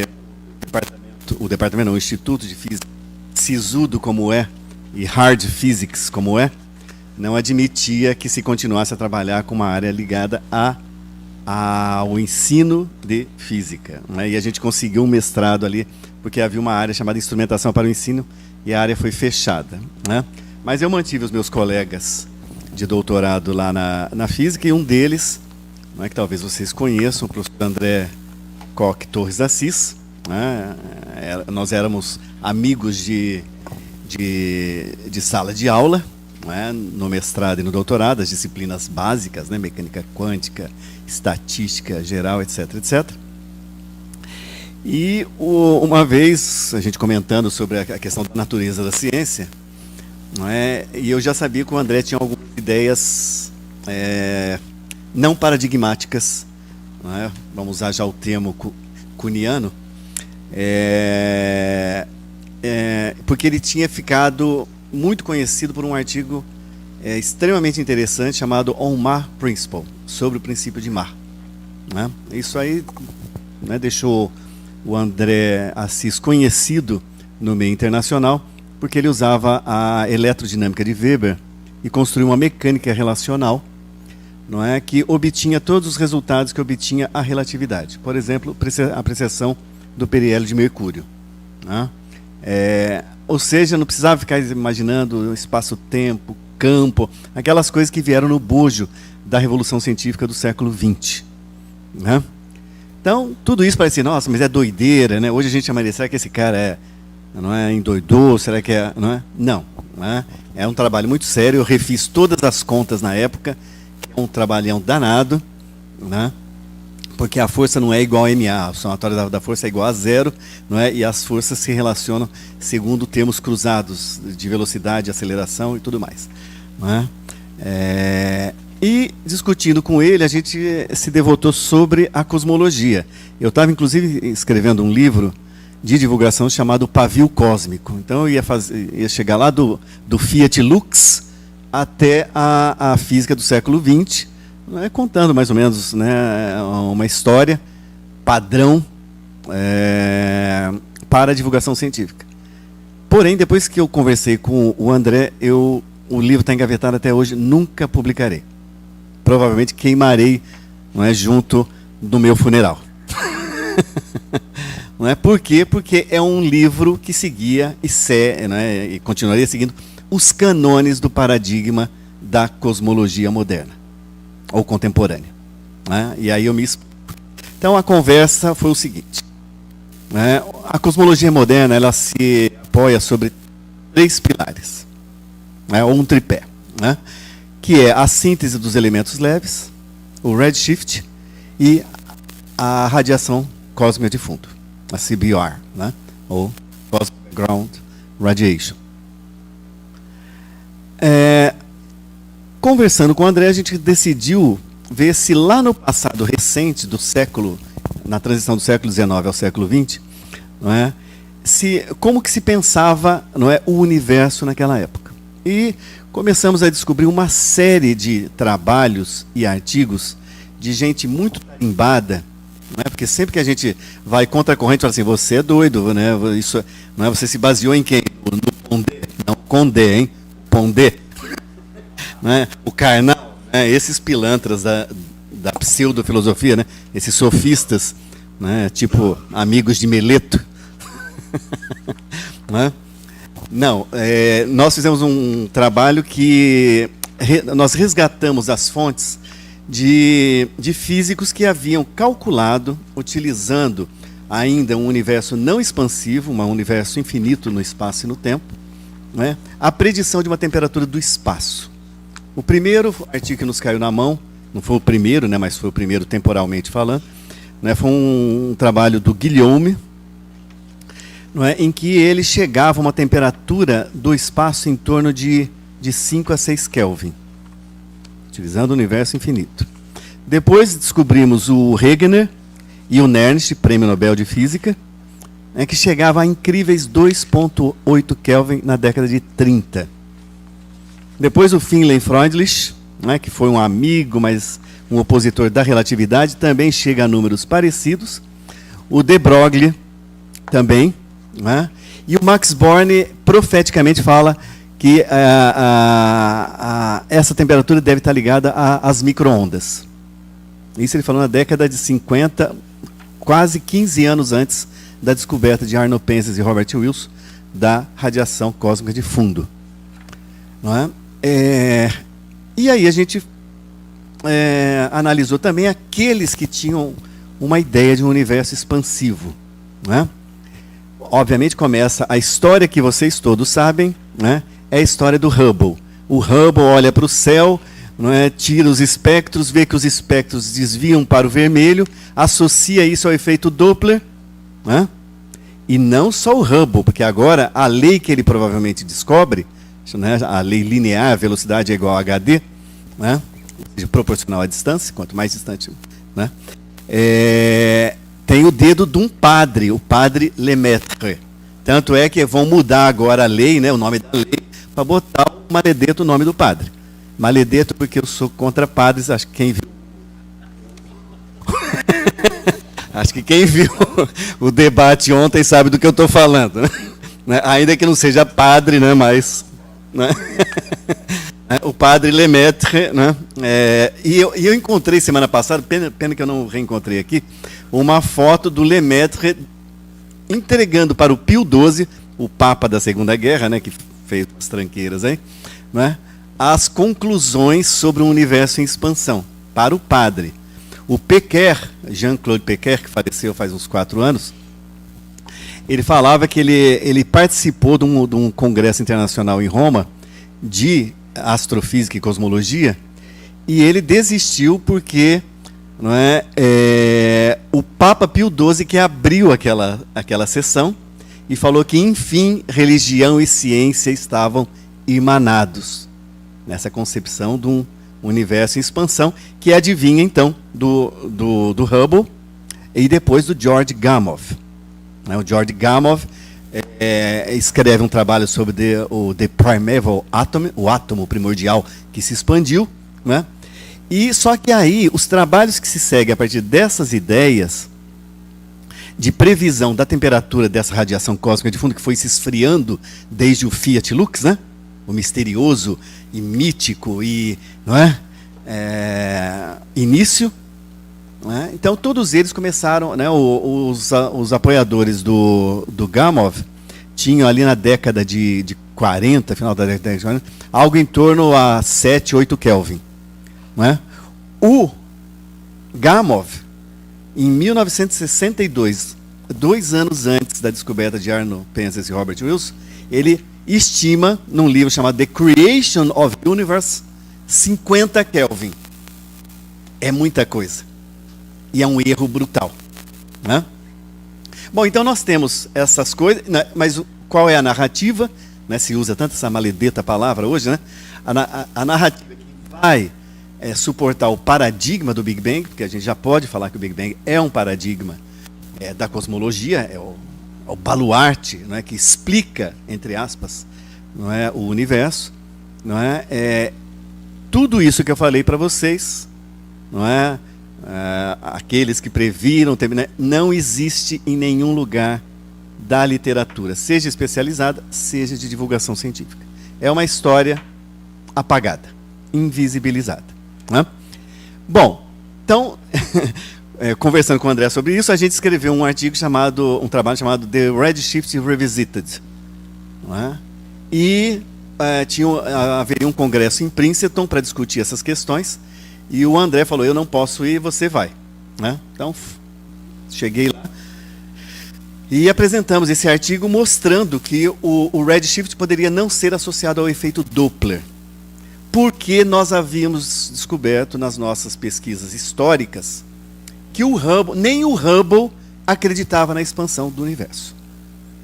o Instituto de Física, sisudo como é, e hard physics como é, não admitia que se continuasse a trabalhar com uma área ligada ao ensino de física. Né? E a gente conseguiu um mestrado ali, porque havia uma área chamada instrumentação para o ensino, e a área foi fechada. Né? Mas eu mantive os meus colegas de doutorado lá na física, e um deles, que talvez vocês conheçam, o professor André Koch Torres Assis. Né? Nós éramos amigos de sala de aula, né? No mestrado e no doutorado, as disciplinas básicas, né? Mecânica quântica, estatística geral, etc, etc. E uma vez, a gente comentando sobre a questão da natureza da ciência, né? E eu já sabia que o André tinha algumas ideias não paradigmáticas, né? Vamos usar já o termo kuhniano, porque ele tinha ficado muito conhecido por um artigo extremamente interessante chamado On Mar Principle, sobre o princípio de Mar. Né? Isso aí, né, deixou o André Assis conhecido no meio internacional, porque ele usava a eletrodinâmica de Weber e construiu uma mecânica relacional, não é, que obtinha todos os resultados que obtinha a relatividade. Por exemplo, a apreciação do periélio de Mercúrio. Né? Ou seja, não precisava ficar imaginando espaço-tempo, campo, aquelas coisas que vieram no bojo da Revolução Científica do século XX. Né? Então, tudo isso parece, nossa, mas é doideira, né? Hoje a gente chamaria, será que esse cara não é endoidou? Será que é, não é? Não, né? É um trabalho muito sério, eu refiz todas as contas na época, é um trabalhão danado, né? Porque a força não é igual a MA, a somatória da força é igual a zero, não é? E as forças se relacionam segundo termos cruzados de velocidade, aceleração e tudo mais, não é? E discutindo com ele, a gente se devotou sobre a cosmologia. Eu estava, inclusive, escrevendo um livro de divulgação chamado Pavio Cósmico. Então, eu ia chegar lá do Fiat Lux até a física do século XX, né, contando mais ou menos, né, uma história padrão para a divulgação científica. Porém, depois que eu conversei com o André, o livro está engavetado até hoje, nunca publicarei. Provavelmente queimarei, não é, junto do meu funeral. Não é? Por quê? Porque é um livro que seguia e continuaria seguindo os cânones do paradigma da cosmologia moderna ou contemporânea. Né? E aí Então a conversa foi o seguinte: né? A cosmologia moderna, ela se apoia sobre 3 pilares, né? Ou um tripé, né? Que é a síntese dos elementos leves, o redshift e a radiação cósmica de fundo, a CBR, né? Ou Cosmic Background Radiation. Conversando com o André, a gente decidiu ver se lá no passado recente do século, na transição do século XIX ao século XX, não é, como que se pensava, não é, o universo naquela época. E começamos a descobrir uma série de trabalhos e artigos de gente muito tarimbada, não é? Porque sempre que a gente vai contra a corrente, fala assim, você é doido, né? Isso, não é? Você se baseou em quem? No Pondé? Não, Condé, hein? Pondé. Né? O Karnal, né? Esses pilantras da pseudofilosofia, né? Esses sofistas, né? Tipo amigos de Meleto. Né? Não, nós fizemos um trabalho que nós resgatamos as fontes de físicos que haviam calculado, utilizando ainda um universo não expansivo, um universo infinito no espaço e no tempo, né, a predição de uma temperatura do espaço. O primeiro artigo que nos caiu na mão, não foi o primeiro, né, mas foi o primeiro temporalmente falando, né, foi um trabalho do Guillaume, não é, em que ele chegava a uma temperatura do espaço em torno de 5 a 6 Kelvin, utilizando o universo infinito. Depois descobrimos o Wegener e o Nernst, prêmio Nobel de Física, que chegava a incríveis 2,8 Kelvin na década de 30. Depois o Finlay Freundlich, né, que foi um amigo, mas um opositor da relatividade, também chega a números parecidos. O de Broglie também. Né? E o Max Born profeticamente fala que essa temperatura deve estar ligada às micro-ondas. Isso ele falou na década de 50, quase 15 anos antes da descoberta de Arno Penzias e Robert Wilson da radiação cósmica de fundo. Não é? E aí a gente analisou também aqueles que tinham uma ideia de um universo expansivo. Não é? Obviamente começa a história que vocês todos sabem, né? É a história do Hubble. O Hubble olha para o céu, não é? Tira os espectros, vê que os espectros desviam para o vermelho, associa isso ao efeito Doppler, né? E não só o Hubble, porque agora a lei que ele provavelmente descobre, né? A lei linear, velocidade é igual a HD, né? Proporcional à distância, quanto mais distante, né? Tem o dedo de um padre, o padre Lemaitre. Tanto é que vão mudar agora a lei, né, o nome da lei, para botar o Maledetto, o nome do padre. Maledetto porque eu sou contra padres, acho que quem viu... acho que quem viu o debate ontem sabe do que eu estou falando. Né? Ainda que não seja padre, né, mas... Né? O padre Lemaitre, né? E eu encontrei semana passada, pena que eu não reencontrei aqui, uma foto do Lemaitre entregando para o Pio XII, o Papa da Segunda Guerra, né, que fez as tranqueiras aí, né, as conclusões sobre o universo em expansão, para o padre. O Pequer, Jean-Claude Pequer, que faleceu faz uns 4 anos, ele falava que ele participou de um congresso internacional em Roma de astrofísica e cosmologia, e ele desistiu porque não é, o Papa Pio XII que abriu aquela sessão e falou que, enfim, religião e ciência estavam irmanados nessa concepção de um universo em expansão, que adivinha, então, do Hubble e depois do George Gamow. O George Gamow escreve um trabalho sobre o The Primeval Atom, o átomo primordial que se expandiu, né? E só que aí, os trabalhos que se seguem a partir dessas ideias de previsão da temperatura dessa radiação cósmica de fundo que foi se esfriando desde o Fiat Lux, né? O misterioso e mítico e, não é? Início. Não é? Então, todos eles começaram, né? Os apoiadores do Gamow tinham ali na década de 40, final da década de 40, algo em torno a 7, 8 Kelvin. Não é? O Gamow, em 1962, 2 anos antes da descoberta de Arno Penzias e Robert Wilson, ele estima, num livro chamado The Creation of the Universe, 50 Kelvin. É muita coisa. E é um erro brutal. Né? Bom, então nós temos essas coisas, né, mas qual é a narrativa? Né, se usa tanto essa maledeta palavra hoje, né? A narrativa que vai suportar o paradigma do Big Bang, porque a gente já pode falar que o Big Bang é um paradigma da cosmologia, é o baluarte, não é, que explica, entre aspas, não é, o universo. Não é, tudo isso que eu falei para vocês, não é, aqueles que previram, não existe em nenhum lugar da literatura, seja especializada, seja de divulgação científica. É uma história apagada, invisibilizada. Né? Bom, então, conversando com o André sobre isso, a gente escreveu um trabalho chamado The Redshift Revisited. Não é? E haveria um congresso em Princeton para discutir essas questões, e o André falou, eu não posso ir, você vai. Né? Então, cheguei lá e apresentamos esse artigo mostrando que o redshift poderia não ser associado ao efeito Doppler, porque nós havíamos descoberto nas nossas pesquisas históricas que nem o Hubble acreditava na expansão do universo.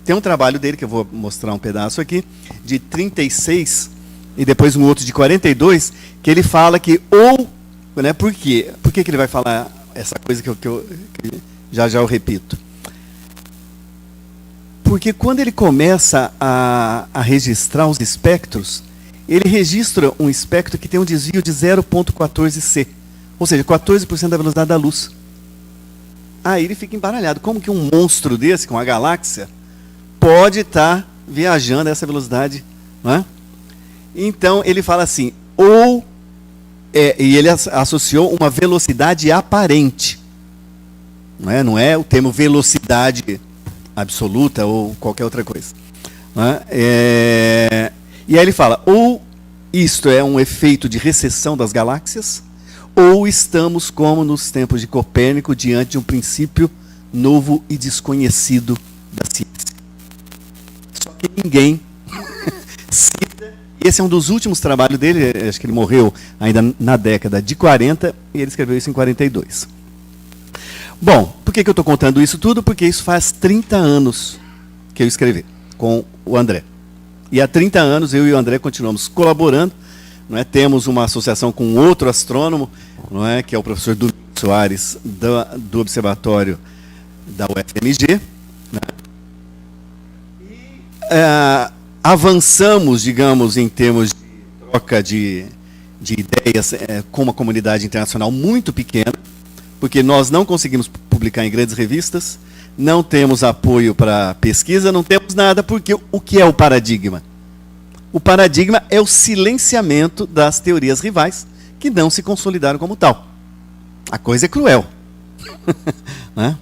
Tem um trabalho dele, que eu vou mostrar um pedaço aqui, de 36, e depois um outro de 42, que ele fala que né, por quê? Por que ele vai falar essa coisa que já eu repito? Porque quando ele começa a registrar os espectros, ele registra um espectro que tem um desvio de 0,14 C, ou seja, 14% da velocidade da luz. Aí ele fica embaralhado. Como que um monstro desse, com uma galáxia, pode estar viajando a essa velocidade? Não é? Então ele fala assim, e ele associou uma velocidade aparente. Não é o termo velocidade absoluta ou qualquer outra coisa. Não é? E aí ele fala, ou isto é um efeito de recessão das galáxias, ou estamos, como nos tempos de Copérnico, diante de um princípio novo e desconhecido da ciência. Só que ninguém cita. Esse é um dos últimos trabalhos dele, acho que ele morreu ainda na década de 40, e ele escreveu isso em 42. Bom, por que eu estou contando isso tudo? Porque isso faz 30 anos que eu escrevi com o André. E há 30 anos eu e o André continuamos colaborando. Não é? Temos uma associação com outro astrônomo, não é? Que é o professor Domingos Soares, do Observatório da UFMG. Né? E avançamos, digamos, em termos de troca de ideias com uma comunidade internacional muito pequena, porque nós não conseguimos publicar em grandes revistas, não temos apoio para pesquisa, não temos nada, porque o que é o paradigma? O paradigma é o silenciamento das teorias rivais que não se consolidaram como tal. A coisa é cruel. Né?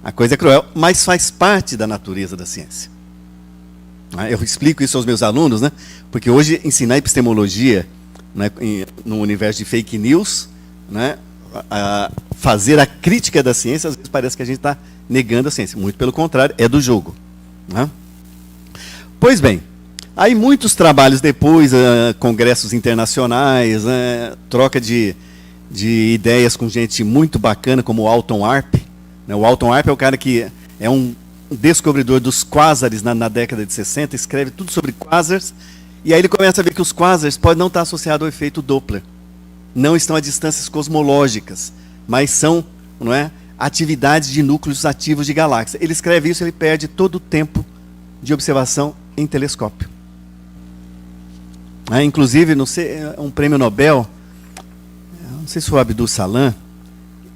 A coisa é cruel, mas faz parte da natureza da ciência. Eu explico isso aos meus alunos, né? Porque hoje ensinar epistemologia, né, no universo de fake news, né, fazer a crítica da ciência, às vezes parece que a gente está negando a ciência. Muito pelo contrário, é do jogo. Né? Pois bem, aí muitos trabalhos depois, congressos internacionais, troca de ideias com gente muito bacana, como o Alton Arp. Né? O Alton Arp é o cara que é um descobridor dos quásares na década de 60, escreve tudo sobre quásars, e aí ele começa a ver que os quásars podem não estar associados ao efeito Doppler. Não estão a distâncias cosmológicas, mas são, não é, atividades de núcleos ativos de galáxias. Ele escreve isso, ele perde todo o tempo de observação em telescópio. Inclusive, não sei, um prêmio Nobel, não sei se foi o Abdul Salam,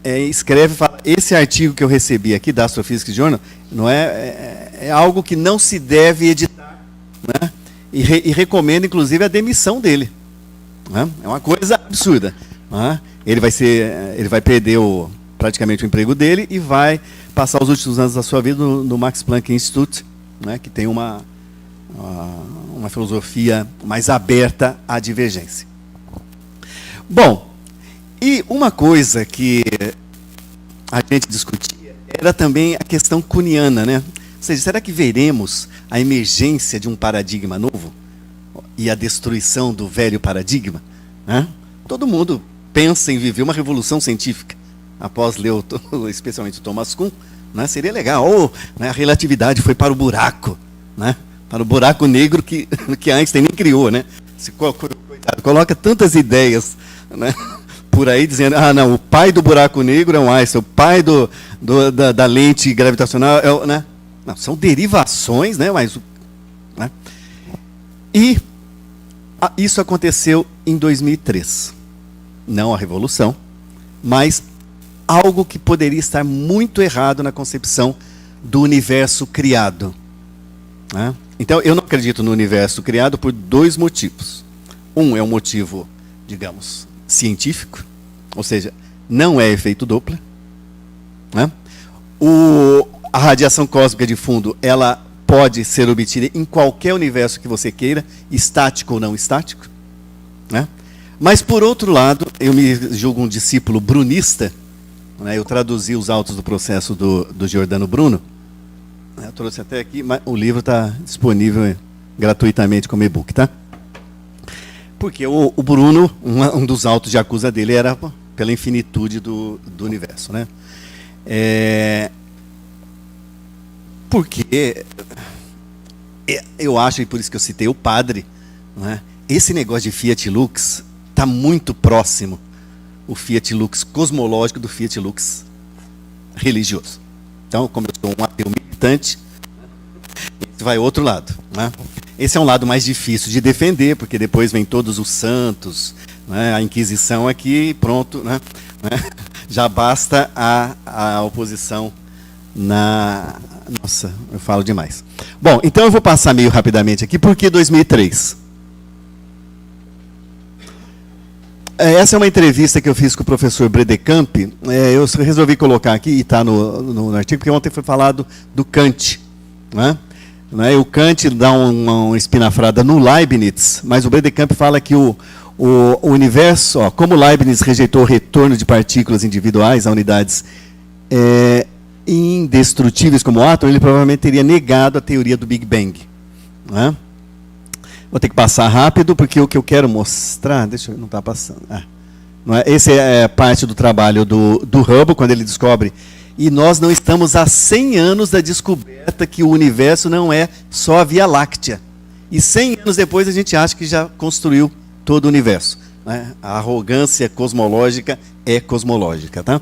escreve, fala, esse artigo que eu recebi aqui da Astrophysics Journal não é algo que não se deve editar, né? E recomenda, inclusive, a demissão dele. Né? É uma coisa absurda. Né? Ele vai perder praticamente o emprego dele e vai passar os últimos anos da sua vida no Max Planck Institute, né? Que tem uma filosofia mais aberta à divergência. Bom, e uma coisa que a gente discutia era também a questão kuhniana, né? Ou seja, será que veremos a emergência de um paradigma novo e a destruição do velho paradigma? Né? Todo mundo pensa em viver uma revolução científica após ler especialmente o Thomas Kuhn. Né? Seria legal, né, a relatividade foi para o buraco, né? Para o buraco negro que Einstein nem criou. Né? Coitado, coloca tantas ideias, né, por aí dizendo, não, o pai do buraco negro é um Einstein, o pai da lente gravitacional é, né? Não, são derivações, né? Mas, né? E isso aconteceu em 2003. Não a revolução, mas algo que poderia estar muito errado na concepção do universo criado. Né? Então, eu não acredito no universo criado por dois motivos. Um é um motivo, digamos, científico, ou seja, não é efeito Doppler. Né? A radiação cósmica de fundo, ela pode ser obtida em qualquer universo que você queira, estático ou não estático. Né? Mas, por outro lado, eu me julgo um discípulo brunista, né? Eu traduzi os autos do processo do Giordano Bruno, eu trouxe até aqui, mas o livro está disponível gratuitamente como e-book, tá? Porque o Bruno, um dos autos de acusa dele era pela infinitude do universo, né? Porque eu acho, e por isso que eu citei o padre, né? Esse negócio de Fiat Lux está muito próximo, o Fiat Lux cosmológico do Fiat Lux religioso. Então, como eu sou um ateu militante, esse vai outro lado. Né? Esse é um lado mais difícil de defender, porque depois vem todos os santos, né? A Inquisição aqui, pronto, né? Já basta a oposição na... Nossa, eu falo demais. Bom, então eu vou passar meio rapidamente aqui, por que 2003? Essa é uma entrevista que eu fiz com o professor Bredecamp. Eu resolvi colocar aqui, e está no artigo, porque ontem foi falado do Kant. Né? O Kant dá uma espinafrada no Leibniz, mas o Bredecamp fala que o universo, como Leibniz rejeitou o retorno de partículas individuais a unidades indestrutíveis como o átomo, ele provavelmente teria negado a teoria do Big Bang. Né? Vou ter que passar rápido, porque o que eu quero mostrar... Deixa eu... Não está passando. Não é? Esse é parte do trabalho do Hubble, quando ele descobre... E nós não estamos há 100 anos da descoberta que o universo não é só a Via Láctea. E 100 anos depois a gente acha que já construiu todo o universo. Né? A arrogância cosmológica é cosmológica. Tá?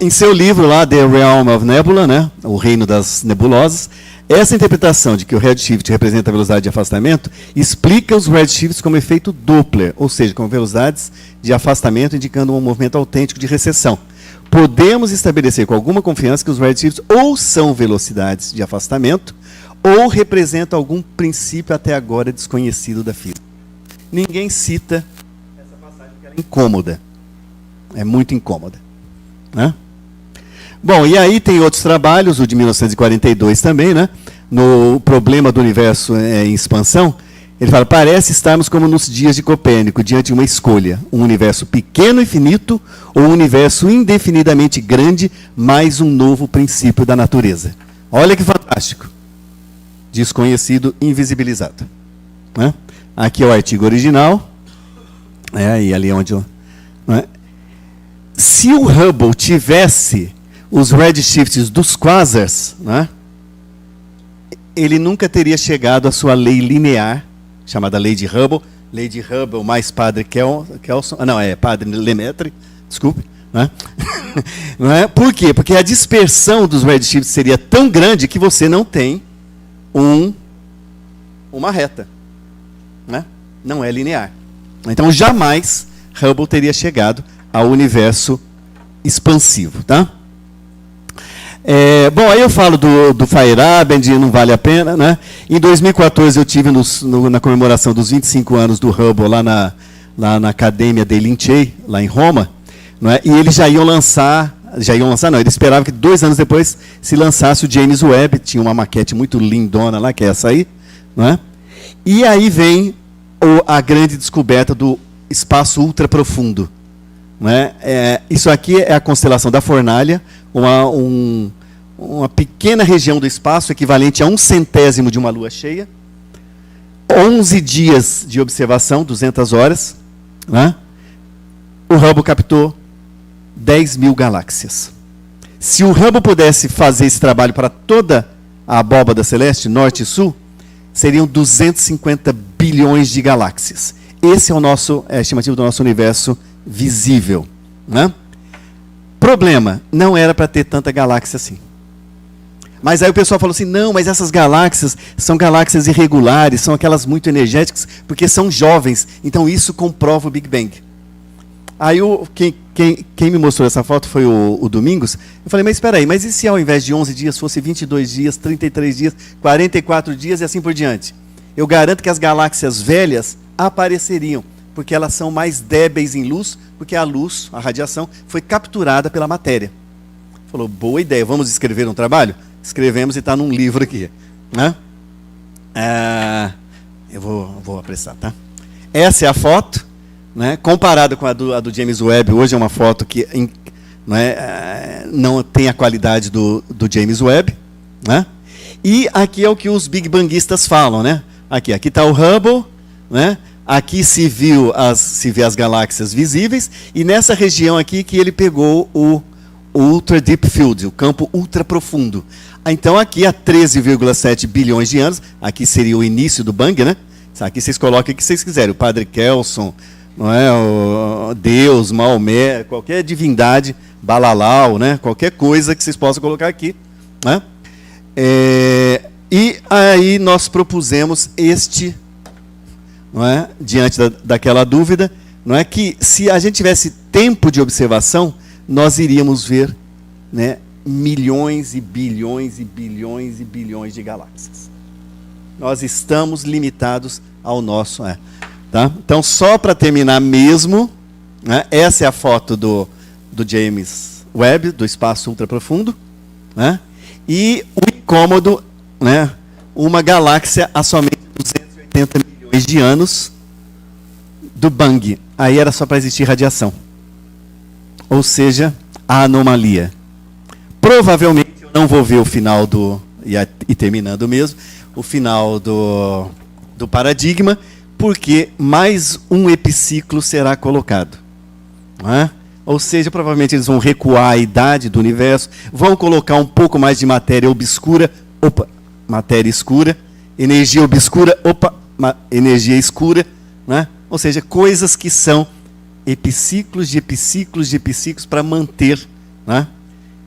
Em seu livro lá, The Realm of Nebula, né? O Reino das Nebulosas, essa interpretação de que o redshift representa a velocidade de afastamento explica os redshifts como efeito Doppler, ou seja, como velocidades de afastamento indicando um movimento autêntico de recessão. Podemos estabelecer com alguma confiança que os redshifts ou são velocidades de afastamento ou representam algum princípio até agora desconhecido da física. Ninguém cita essa passagem porque ela é incômoda. É muito incômoda. Né? Bom, e aí tem outros trabalhos, o de 1942 também, né? No Problema do Universo em Expansão, Ele fala, parece estarmos como nos dias de Copérnico, diante de uma escolha. Um universo pequeno e finito, ou um universo indefinidamente grande, mais um novo princípio da natureza. Olha que fantástico. Desconhecido, invisibilizado. Né? Aqui é o artigo original. E ali é onde eu... Né? Se o Hubble tivesse os redshifts dos quasars, né, ele nunca teria chegado à sua lei linear, chamada lei de Hubble mais padre Kelson, padre Lemaitre, desculpe. Né? Não é? Por quê? Porque a dispersão dos redshifts seria tão grande que você não tem uma reta. Né? Não é linear. Então, jamais Hubble teria chegado ao universo expansivo. Tá? Bom, aí eu falo do Feyerabend, não vale a pena. Né? Em 2014, eu tive na comemoração dos 25 anos do Hubble, lá na Academia dei Lincei, lá em Roma. Não é? E eles já iam lançar, não, eles esperavam que 2 anos depois se lançasse o James Webb, tinha uma maquete muito lindona lá, que é essa aí. Não é? E aí vem a grande descoberta do espaço ultraprofundo. Né? Isso aqui é a constelação da Fornalha, uma pequena região do espaço, equivalente a 1/100º de uma lua cheia, 11 dias de observação, 200 horas. Né? O Hubble captou 10.000 galáxias. Se o Hubble pudesse fazer esse trabalho para toda a abóbada celeste, norte e sul, seriam 250 bilhões de galáxias. Esse é a estimativa do nosso universo visível. Né? Problema, não era para ter tanta galáxia assim. Mas aí o pessoal falou assim, não, mas essas galáxias são galáxias irregulares, são aquelas muito energéticas, porque são jovens, então isso comprova o Big Bang. Aí quem me mostrou essa foto foi o Domingos. Eu falei, mas espera aí, mas e se ao invés de 11 dias fosse 22 dias, 33 dias, 44 dias e assim por diante? Eu garanto que as galáxias velhas apareceriam, porque elas são mais débeis em luz, porque a luz, a radiação, foi capturada pela matéria. Falou, boa ideia, vamos escrever um trabalho? Escrevemos e está num livro aqui. Né? Eu vou apressar, tá? Essa é a foto, né? Comparada com a do James Webb, hoje é uma foto que não tem a qualidade do James Webb. Né? E aqui é o que os Big Banguistas falam. Né? Aqui está o Hubble, né? Aqui se vê as galáxias visíveis, e nessa região aqui que ele pegou o Ultra Deep Field, o campo ultra profundo. Então aqui há 13,7 bilhões de anos, aqui seria o início do Bang, né? Aqui vocês colocam o que vocês quiserem, o Padre Kelson, não é? O Deus, Maomé, qualquer divindade, Balalau, né? Qualquer coisa que vocês possam colocar aqui. Né? E aí nós propusemos não é? Diante daquela dúvida, não é, que se a gente tivesse tempo de observação, nós iríamos ver, né, milhões e bilhões e bilhões e bilhões de galáxias. Nós estamos limitados ao nosso... Tá? Então, só para terminar mesmo, né, essa é a foto do James Webb, do espaço ultraprofundo, né, e o incômodo, né, uma galáxia a somente 280 milhões de anos do Bang. Aí era só para existir radiação. Ou seja, a anomalia. Provavelmente eu não vou ver o final e terminando mesmo, o final do paradigma, porque mais um epiciclo será colocado. Não é? Ou seja, provavelmente eles vão recuar a idade do universo, vão colocar um pouco mais de matéria obscura, matéria escura, energia obscura, energia escura, né? Ou seja, coisas que são epiciclos de epiciclos de epiciclos para manter. Né?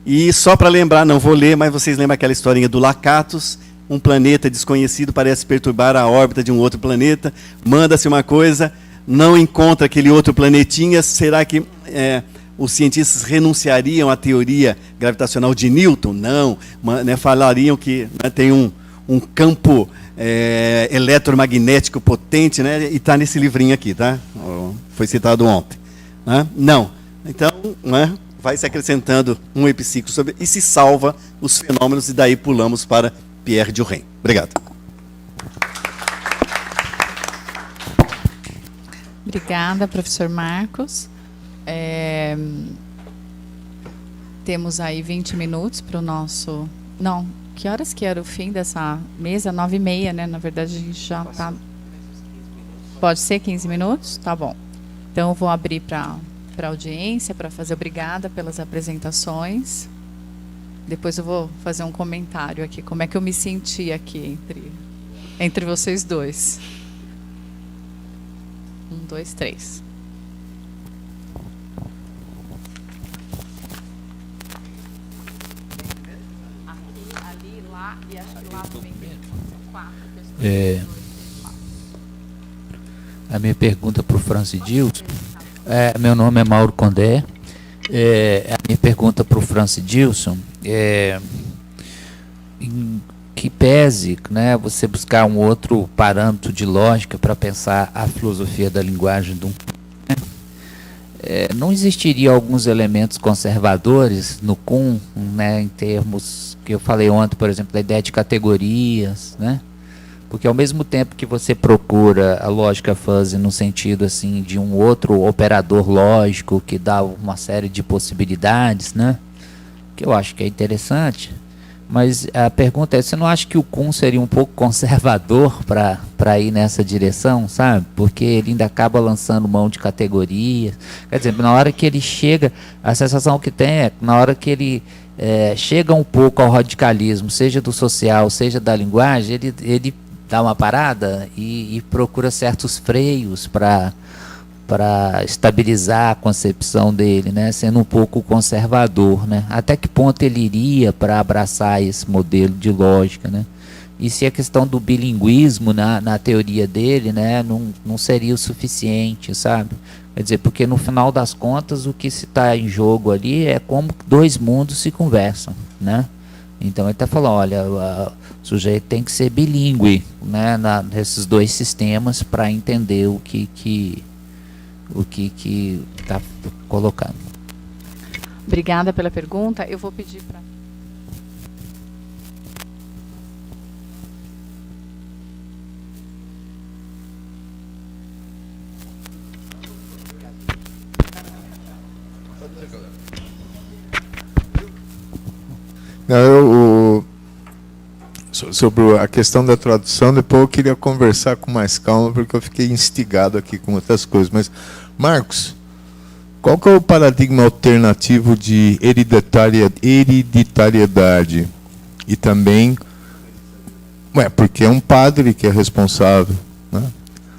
E só para lembrar, não vou ler, mas vocês lembram aquela historinha do Lakatos? Um planeta desconhecido parece perturbar a órbita de um outro planeta, manda-se uma coisa, não encontra aquele outro planetinha, será que os cientistas renunciariam à teoria gravitacional de Newton? Não, né, falariam que, né, tem um campo eletromagnético potente, né, e está nesse livrinho aqui, tá? Foi citado ontem. Né? Não. Então, né, vai se acrescentando um epiciclo e se salva os fenômenos, e daí pulamos para Pierre Durand. Obrigado. Obrigada, professor Marcos. Temos aí 20 minutos para o nosso... Não, que horas que era o fim dessa mesa? 9h30, né? Na verdade, a gente já está... Pode ser 15 minutos? Tá bom. Então, eu vou abrir para a audiência, para fazer obrigada pelas apresentações. Depois eu vou fazer um comentário aqui, como é que eu me senti aqui entre vocês dois. 1, 2, 3. Aqui, ali, lá e acho que lá também tem 4 pessoas. A minha pergunta para o Francidilson. Meu nome é Mauro Condé. A minha pergunta para o Francidilson em que pese, né, você buscar um outro parâmetro de lógica para pensar a filosofia da linguagem do não existiria alguns elementos conservadores no Kuhn, né, em termos que eu falei ontem, por exemplo, da ideia de categorias, né? Porque ao mesmo tempo que você procura a lógica fuzzy no sentido assim de um outro operador lógico que dá uma série de possibilidades, né? Que eu acho que é interessante. Mas a pergunta é, você não acha que o Kuhn seria um pouco conservador para ir nessa direção, sabe? Porque ele ainda acaba lançando mão de categorias. Quer dizer, na hora que ele chega, a sensação que tem é na hora que ele chega um pouco ao radicalismo, seja do social, seja da linguagem, ele dá uma parada e procura certos freios para estabilizar a concepção dele, né, sendo um pouco conservador, né? Até que ponto ele iria para abraçar esse modelo de lógica, né? E se a questão do bilinguismo na teoria dele, né, não seria o suficiente, sabe? Quer dizer, porque no final das contas o que se está em jogo ali é como dois mundos se conversam, né? Então ele está falando, olha, o sujeito tem que ser bilíngue, né, nesses dois sistemas para entender o que está colocando. Obrigada pela pergunta. Eu vou pedir para... Sobre a questão da tradução, depois eu queria conversar com mais calma, porque eu fiquei instigado aqui com outras coisas. Mas, Marcos, qual que é o paradigma alternativo de hereditariedade? E também, porque é um padre que é responsável, né?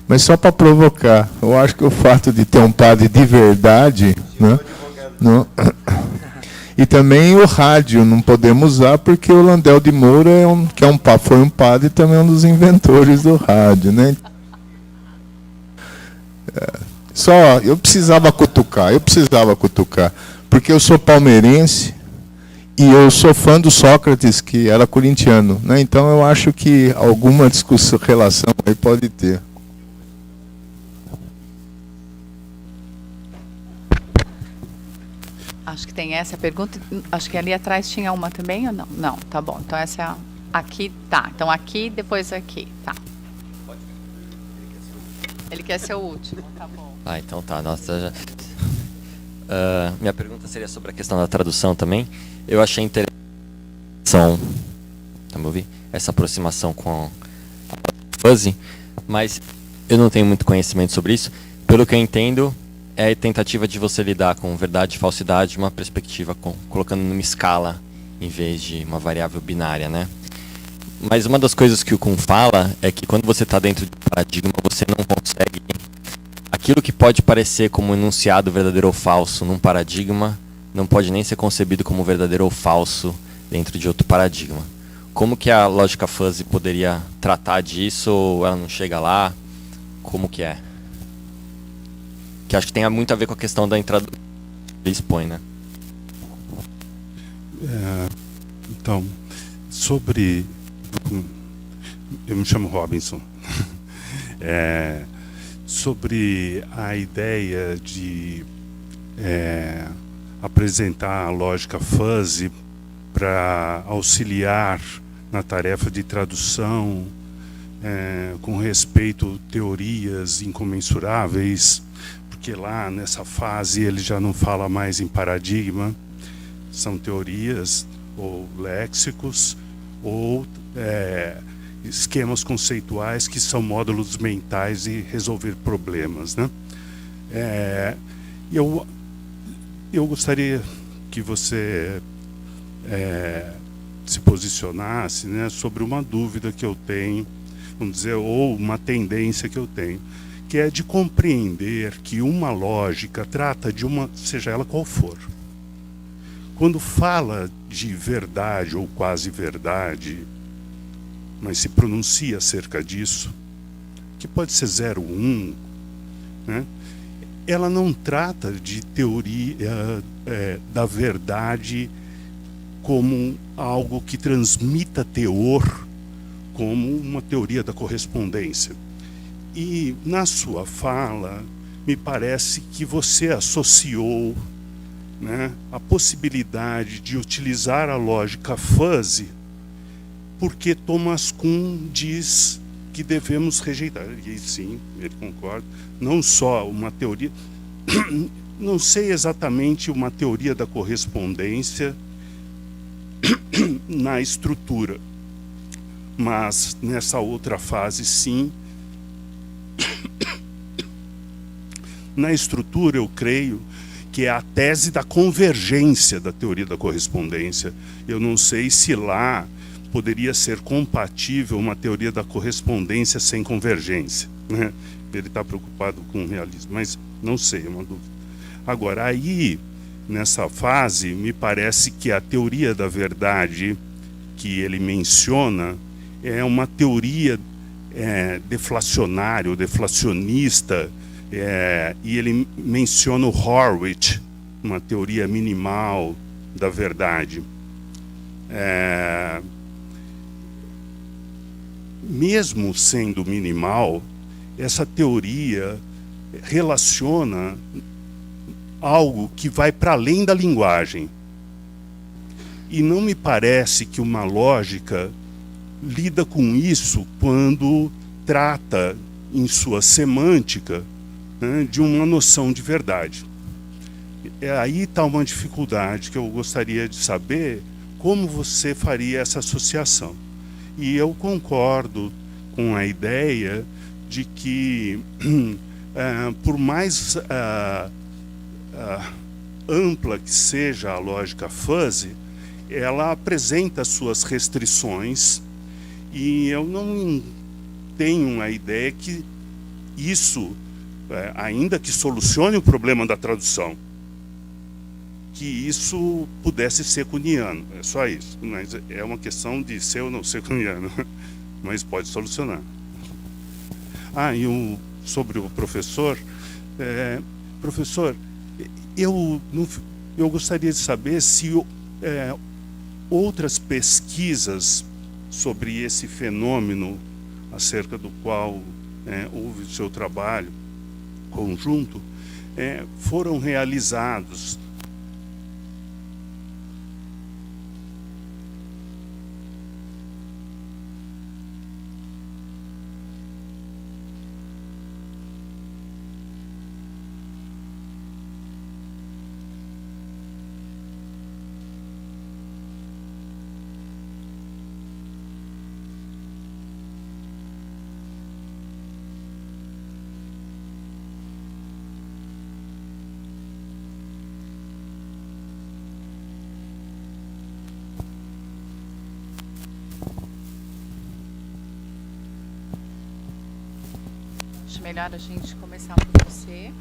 Mas só para provocar, eu acho que o fato de ter um padre de verdade, né, e também o rádio não podemos usar porque o Landel de Moura foi um padre e também um dos inventores do rádio, né? Só eu precisava cutucar, porque eu sou palmeirense e eu sou fã do Sócrates, que era corintiano, né? Então eu acho que alguma relação aí pode ter. Acho que tem essa pergunta. Acho que ali atrás tinha uma também ou não? Não, tá bom. Então essa é a... Aqui, tá. Então aqui, depois aqui, tá. Ele quer ser o último, tá bom. Então tá. Nossa, minha pergunta seria sobre a questão da tradução também. Eu achei interessante essa aproximação com a fuzzy, mas eu não tenho muito conhecimento sobre isso. Pelo que eu entendo, é a tentativa de você lidar com verdade e falsidade de uma perspectiva colocando numa escala em vez de uma variável binária, né? Mas uma das coisas que o Kuhn fala é que quando você está dentro de um paradigma, você não consegue... Aquilo que pode parecer como enunciado verdadeiro ou falso num paradigma, não pode nem ser concebido como verdadeiro ou falso dentro de outro paradigma. Como que a lógica fuzzy poderia tratar disso, ou ela não chega lá? Como que é? Que acho que tem muito a ver com a questão da entrada que ele expõe, né? Então, sobre... Eu me chamo Robinson. Sobre a ideia de apresentar a lógica fuzzy para auxiliar na tarefa de tradução com respeito a teorias incomensuráveis, porque lá nessa fase ele já não fala mais em paradigma, são teorias ou léxicos ou esquemas conceituais que são módulos mentais de resolver problemas, né? Eu gostaria que você se posicionasse, né, sobre uma dúvida que eu tenho, vamos dizer, ou uma tendência que eu tenho, que é de compreender que uma lógica trata de uma, seja ela qual for. Quando fala de verdade ou quase verdade, mas se pronuncia acerca disso, que pode ser 0, 1, né? Ela não trata de teoria da verdade como algo que transmita teor, como uma teoria da correspondência. E na sua fala, me parece que você associou, né, a possibilidade de utilizar a lógica fuzzy, porque Thomas Kuhn diz que devemos rejeitar. E sim, ele concorda. Não só uma teoria, não sei exatamente uma teoria da correspondência na estrutura, mas nessa outra fase sim. Na estrutura eu creio que é a tese da convergência da teoria da correspondência. Eu não sei se lá poderia ser compatível uma teoria da correspondência sem convergência, né? Ele está preocupado com o realismo, mas não sei, é uma dúvida. Agora, aí, nessa fase, me parece que a teoria da verdade que ele menciona é uma teoria deflacionária, ou deflacionista, e ele menciona o Horwitz, uma teoria minimal da verdade. Mesmo sendo minimal, essa teoria relaciona algo que vai para além da linguagem. E não me parece que uma lógica lida com isso quando trata, em sua semântica, né, de uma noção de verdade. Aí está uma dificuldade que eu gostaria de saber como você faria essa associação. E eu concordo com a ideia de que, por mais ampla que seja a lógica fuzzy, ela apresenta suas restrições, e eu não tenho a ideia que isso, ainda que solucione o problema da tradução, que isso pudesse ser kuhniano. É só isso. Mas é uma questão de ser ou não ser kuhniano. Mas pode solucionar. E sobre o professor. Professor, eu gostaria de saber se outras pesquisas sobre esse fenômeno acerca do qual houve o seu trabalho conjunto foram realizados. Acho melhor a gente começar por você.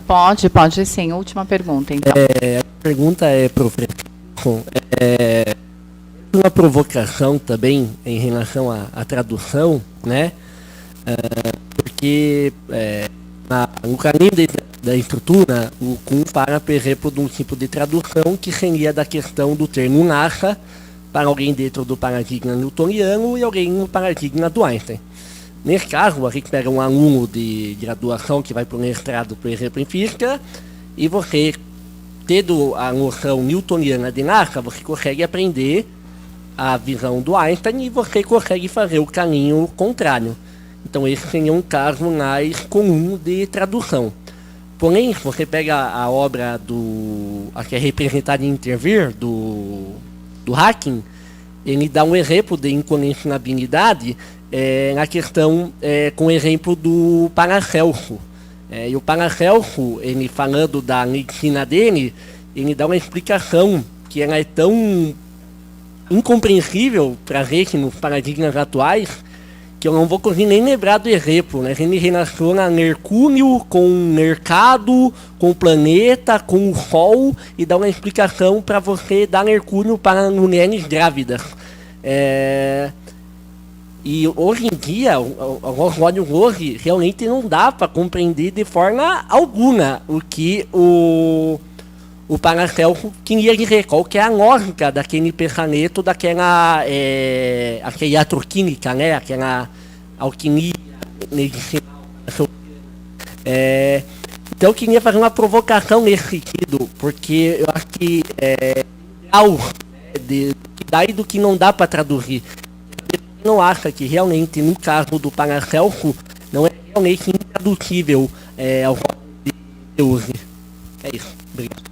Pode sim. Última pergunta, então. A pergunta é, professor, uma provocação também em relação à tradução, né? Porque no caminho da estrutura, o Kuhn para, por exemplo, de um tipo de tradução que seria da questão do termo NASA para alguém dentro do paradigma newtoniano e alguém no paradigma do Einstein. Nesse caso, a gente pega um aluno de graduação que vai para o mestrado, por exemplo, em física, e você, tendo a noção newtoniana de NASA, você consegue aprender a visão do Einstein e você consegue fazer o caminho contrário. Então esse seria um caso mais comum de tradução. Porém, se você pega a obra a que é representada em Intervir, do Hacking, ele dá um exemplo de incolecionabilidade na questão com o exemplo do Paracelso. E o Paracelso, ele falando da medicina dele, ele dá uma explicação que ela é tão incompreensível para a gente nos paradigmas atuais, que eu não vou conseguir nem lembrar do exemplo, né? A gente relaciona Mercúrio com mercado, com o planeta, com o Sol, e dá uma explicação para você dar Mercúrio para mulheres grávidas. E hoje em dia, os olhos hoje, realmente não dá para compreender de forma alguma o que o Paracelso queria dizer, qual que é a lógica daquele pensamento, daquela aquela iatroquímica, né? Aquela alquimia medicinal. Então eu queria fazer uma provocação nesse sentido, porque eu acho que algo do que dá e do que não dá para traduzir. Eu não acho que realmente, no caso do Paracelso, não é realmente intraduzível ao de Deus. É isso. Obrigado.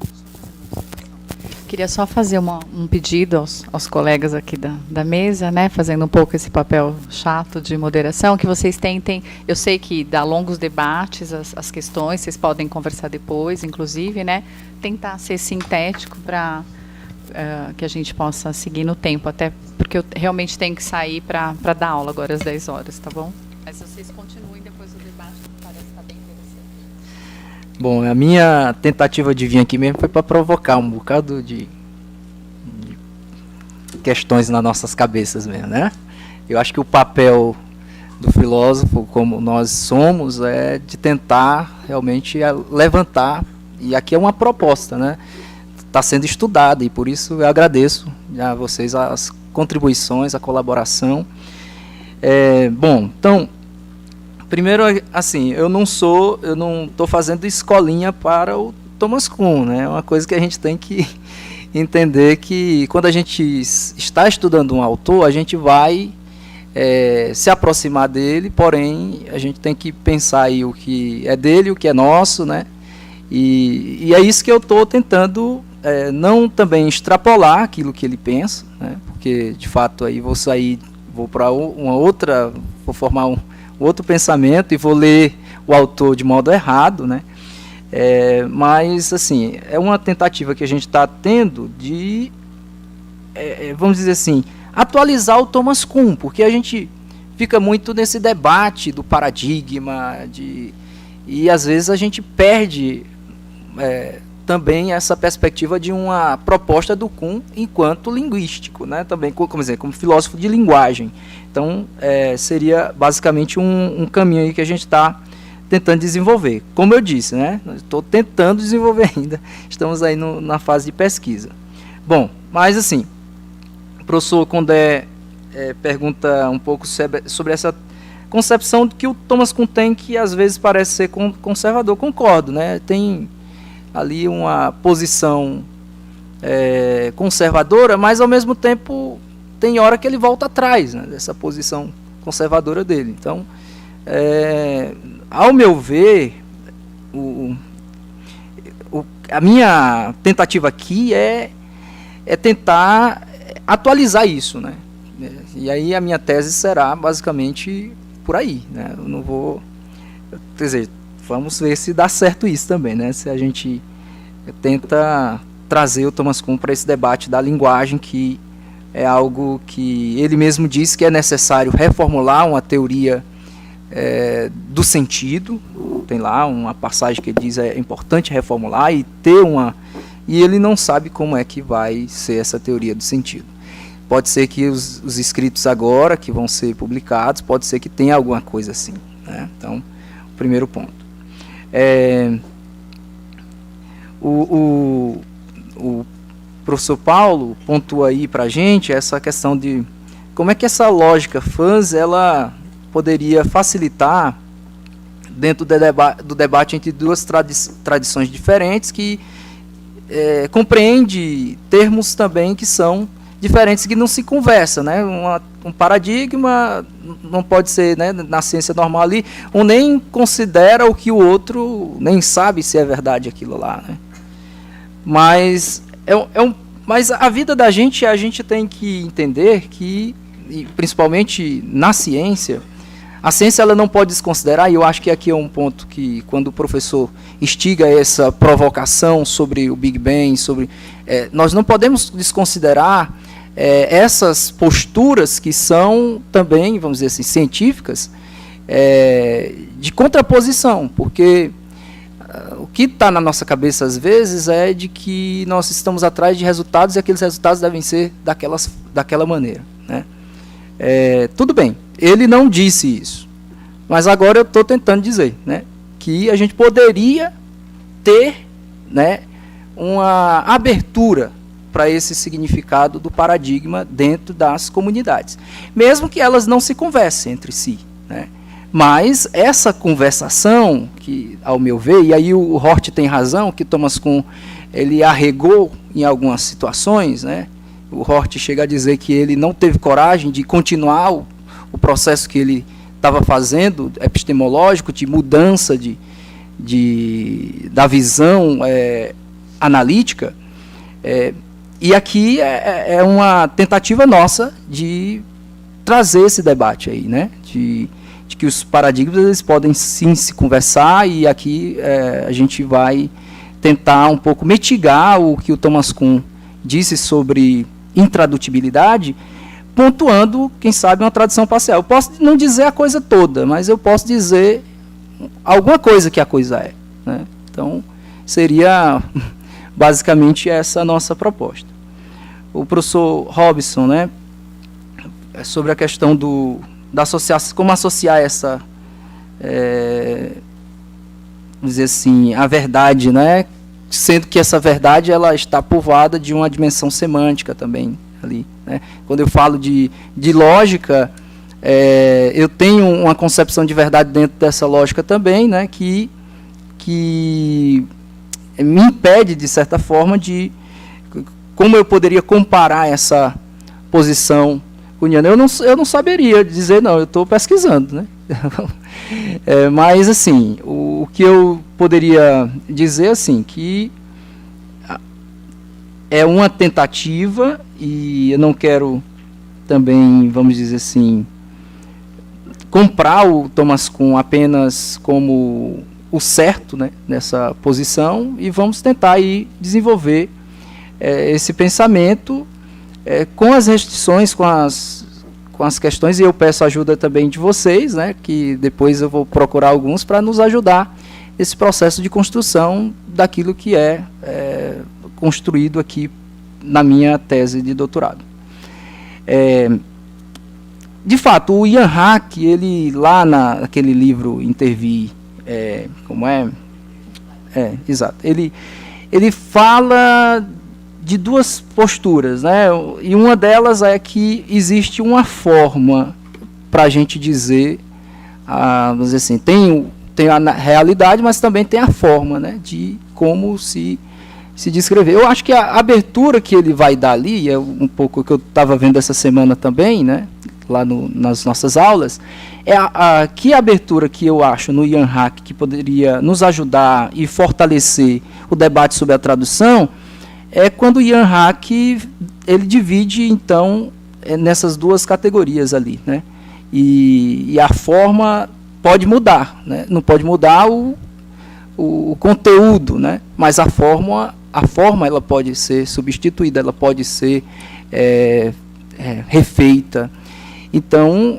Queria só fazer um pedido aos colegas aqui da mesa, né, fazendo um pouco esse papel chato de moderação, que vocês tentem, eu sei que dá longos debates, as questões, vocês podem conversar depois, inclusive, né, tentar ser sintético para que a gente possa seguir no tempo, até porque eu realmente tenho que sair para dar aula agora às 10 horas, tá bom? Mas vocês continuem depois do debate, que parece estar bem interessante. Bom, a minha tentativa de vir aqui mesmo foi para provocar um bocado de questões nas nossas cabeças mesmo, né? Eu acho que o papel do filósofo, como nós somos, é de tentar realmente levantar, e aqui é uma proposta, né? Está sendo estudada, e por isso eu agradeço a vocês as contribuições, a colaboração. Bom, então, primeiro, assim, eu não estou fazendo escolinha para o Thomas Kuhn, né? É uma coisa que a gente tem que entender, que quando a gente está estudando um autor, a gente vai se aproximar dele, porém a gente tem que pensar aí o que é dele, o que é nosso, né? E é isso que eu estou tentando, não também extrapolar aquilo que ele pensa, né? Porque de fato aí vou para vou formar um outro pensamento e vou ler o autor de modo errado, né? Mas assim, é uma tentativa que a gente está tendo de, vamos dizer assim, atualizar o Thomas Kuhn, porque a gente fica muito nesse debate do paradigma, e às vezes a gente perde também essa perspectiva de uma proposta do Kuhn enquanto linguístico, né? Também como filósofo de linguagem. Então, seria basicamente um caminho aí que a gente está tentando desenvolver. Como eu disse, né? Estou tentando desenvolver ainda. Estamos aí na fase de pesquisa. Bom, mas assim, o professor Condé pergunta um pouco sobre essa concepção que o Thomas Kuhn tem, que às vezes parece ser conservador. Concordo, né? Tem ali uma posição conservadora, mas ao mesmo tempo tem hora que ele volta atrás, né, dessa posição conservadora dele. Então, ao meu ver, a minha tentativa aqui é tentar atualizar isso, né? E aí a minha tese será basicamente por aí, né? Eu não vou, quer dizer, vamos ver se dá certo isso também, né? Se a gente tenta trazer o Thomas Kuhn para esse debate da linguagem, que é algo que ele mesmo disse que é necessário reformular uma teoria do sentido. Tem lá uma passagem que ele diz é importante reformular e ter e ele não sabe como é que vai ser essa teoria do sentido. Pode ser que os escritos agora que vão ser publicados, pode ser que tenha alguma coisa assim, né? Então, o primeiro ponto. O professor Paulo pontua aí para a gente essa questão de como é que essa lógica fuzz ela poderia facilitar dentro do debate entre duas tradições diferentes, que compreende termos também que são diferentes que não se conversam, né? Um paradigma não pode ser, né, na ciência normal ali, um nem considera o que o outro nem sabe se é verdade aquilo lá, né? Mas mas a vida da gente, a gente tem que entender que, principalmente na ciência, a ciência ela não pode desconsiderar, e eu acho que aqui é um ponto que, quando o professor instiga essa provocação sobre o Big Bang, nós não podemos desconsiderar essas posturas que são também, vamos dizer assim, científicas, de contraposição, porque o que está na nossa cabeça às vezes é de que nós estamos atrás de resultados e aqueles resultados devem ser daquela maneira, né? Tudo bem, ele não disse isso, mas agora eu estou tentando dizer, né, que a gente poderia ter, né, uma abertura para esse significado do paradigma dentro das comunidades, mesmo que elas não se conversem entre si, né? Mas essa conversação, que, ao meu ver, e aí o Hort tem razão, que Thomas Kuhn ele arregou em algumas situações, né? O Hort chega a dizer que ele não teve coragem de continuar o processo que ele estava fazendo, epistemológico, de mudança da visão analítica. E aqui é uma tentativa nossa de trazer esse debate aí, né? De que os paradigmas eles podem sim se conversar, e aqui a gente vai tentar um pouco mitigar o que o Thomas Kuhn disse sobre intradutibilidade, pontuando, quem sabe, uma tradução parcial. Eu posso não dizer a coisa toda, mas eu posso dizer alguma coisa que a coisa é, né? Então, seria basicamente essa a nossa proposta. O professor Robson, né, sobre a questão da associação, como associar essa, vamos dizer assim, a verdade, né, sendo que essa verdade ela está povoada de uma dimensão semântica também ali, né? Quando eu falo de lógica, eu tenho uma concepção de verdade dentro dessa lógica também, né, que me impede, de certa forma, de como eu poderia comparar essa posição cuniana. Eu não saberia dizer, não, eu estou pesquisando, né? Mas, assim, o que eu poderia dizer, assim, que é uma tentativa, e eu não quero também, vamos dizer assim, comprar o Thomas Kuhn apenas como o certo, né, nessa posição, e vamos tentar aí desenvolver esse pensamento com as restrições, com as questões, e eu peço ajuda também de vocês, né, que depois eu vou procurar alguns para nos ajudar nesse processo de construção daquilo que é construído aqui na minha tese de doutorado. De fato, o Ian Hack, ele lá naquele livro Intervir, exato, ele fala de duas posturas, né? E uma delas é que existe uma forma para a gente dizer, vamos dizer assim, tem a realidade, mas também tem a forma, né, de como se descrever. Eu acho que a abertura que ele vai dar ali, é um pouco o que eu estava vendo essa semana também, né, lá nas nossas aulas, que abertura que eu acho no Ian Hack que poderia nos ajudar e fortalecer o debate sobre a tradução, é quando o Ian Hack ele divide, então, nessas duas categorias ali, né? E a forma pode mudar, né? Não pode mudar o conteúdo, né? Mas a forma ela pode ser substituída, ela pode ser refeita. Então,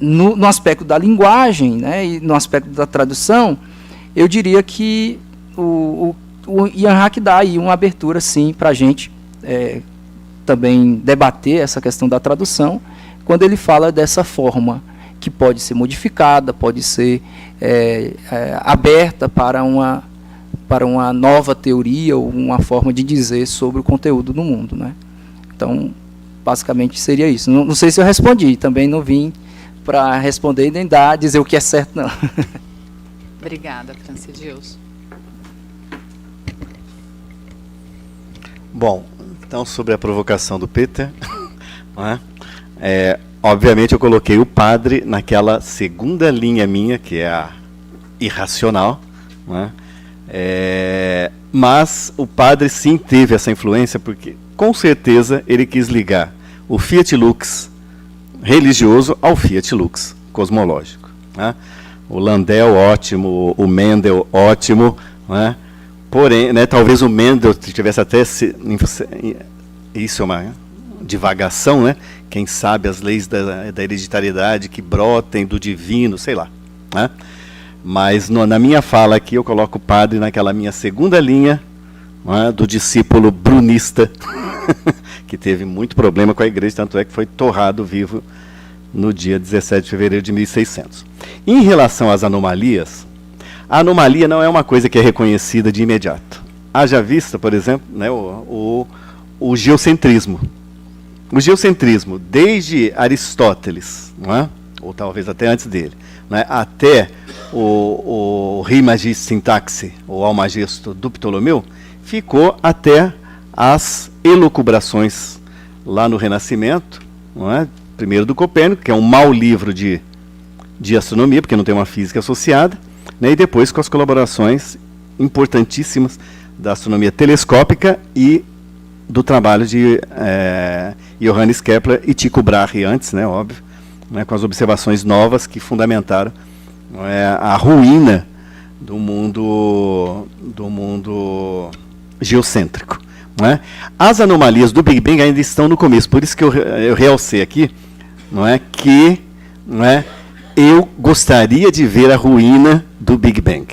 no aspecto da linguagem, né, e no aspecto da tradução, eu diria que o Ian Hack dá aí uma abertura, sim, para a gente também debater essa questão da tradução, quando ele fala dessa forma que pode ser modificada, pode ser aberta para uma nova teoria ou uma forma de dizer sobre o conteúdo no mundo, né? Então, basicamente seria isso. Não sei se eu respondi, também não vim para responder e nem dizer o que é certo, não. Obrigada, Francilson. Bom, Então, sobre a provocação do Peter, não é? Obviamente eu coloquei o padre naquela segunda linha minha, que é a irracional, não é? Mas o padre sim teve essa influência, porque com certeza ele quis ligar o Fiat Lux religioso ao Fiat Lux cosmológico. Né? O Landel, ótimo, o Mendel, ótimo, né? Porém, né, talvez o Mendel tivesse até isso é uma divagação, né? Quem sabe as leis da hereditariedade que brotem do divino, sei lá. Né? Mas na minha fala aqui eu coloco o padre naquela minha segunda linha, né, do discípulo brunista, que teve muito problema com a igreja, tanto é que foi torrado vivo no dia 17 de fevereiro de 1600. Em relação às anomalias, a anomalia não é uma coisa que é reconhecida de imediato. Haja vista, por exemplo, né, o geocentrismo. O geocentrismo, desde Aristóteles, não é? Ou talvez até antes dele, né, até o Rei Magis Sintaxe, ou Almagesto do Ptolomeu, ficou até as elucubrações lá no Renascimento, não é? Primeiro do Copérnico, que é um mau livro de astronomia, porque não tem uma física associada, né, e depois com as colaborações importantíssimas da astronomia telescópica e do trabalho de Johannes Kepler e Tycho Brahe antes, né, óbvio, né, com as observações novas que fundamentaram a ruína do mundo geocêntrico. Não é? As anomalias do Big Bang ainda estão no começo, por isso que eu realcei aqui, não é, que não é, eu gostaria de ver a ruína do Big Bang,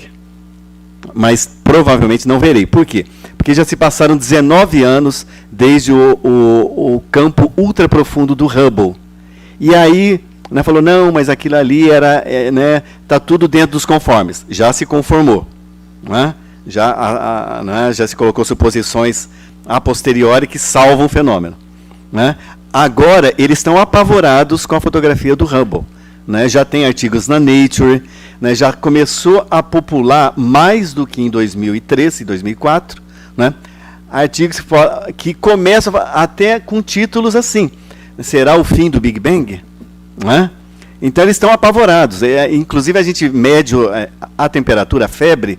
mas provavelmente não verei. Por quê? Porque já se passaram 19 anos desde o campo ultraprofundo do Hubble. E aí, né, falou, não, mas aquilo ali era, né, tá tudo dentro dos conformes. Já se conformou. Né? Já se colocou suposições a posteriori que salvam o fenômeno. Né? Agora, eles estão apavorados com a fotografia do Hubble. Né? Já tem artigos na Nature, né? Já começou a popular, mais do que em 2013 e 2004, né? Artigos que começam até com títulos assim, será o fim do Big Bang? Né? Então eles estão apavorados. Inclusive a gente mede a temperatura, a febre,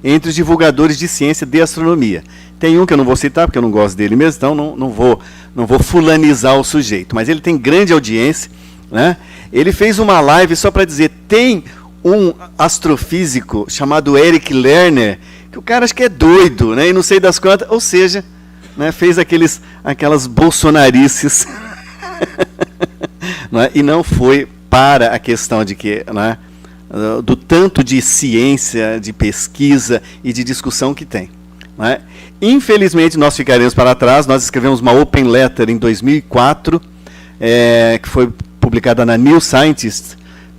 entre os divulgadores de ciência de astronomia. Tem um que eu não vou citar, porque eu não gosto dele mesmo, então não vou fulanizar o sujeito, mas ele tem grande audiência. Né? Ele fez uma live só para dizer, tem um astrofísico chamado Eric Lerner, que o cara acho que é doido, né? E não sei das quantas, ou seja, né, fez aquelas bolsonarices né? E não foi para a questão de que, né, do tanto de ciência, de pesquisa e de discussão que tem. Né? Infelizmente, nós ficaremos para trás. Nós escrevemos uma open letter em 2004, que foi publicada na New Scientist,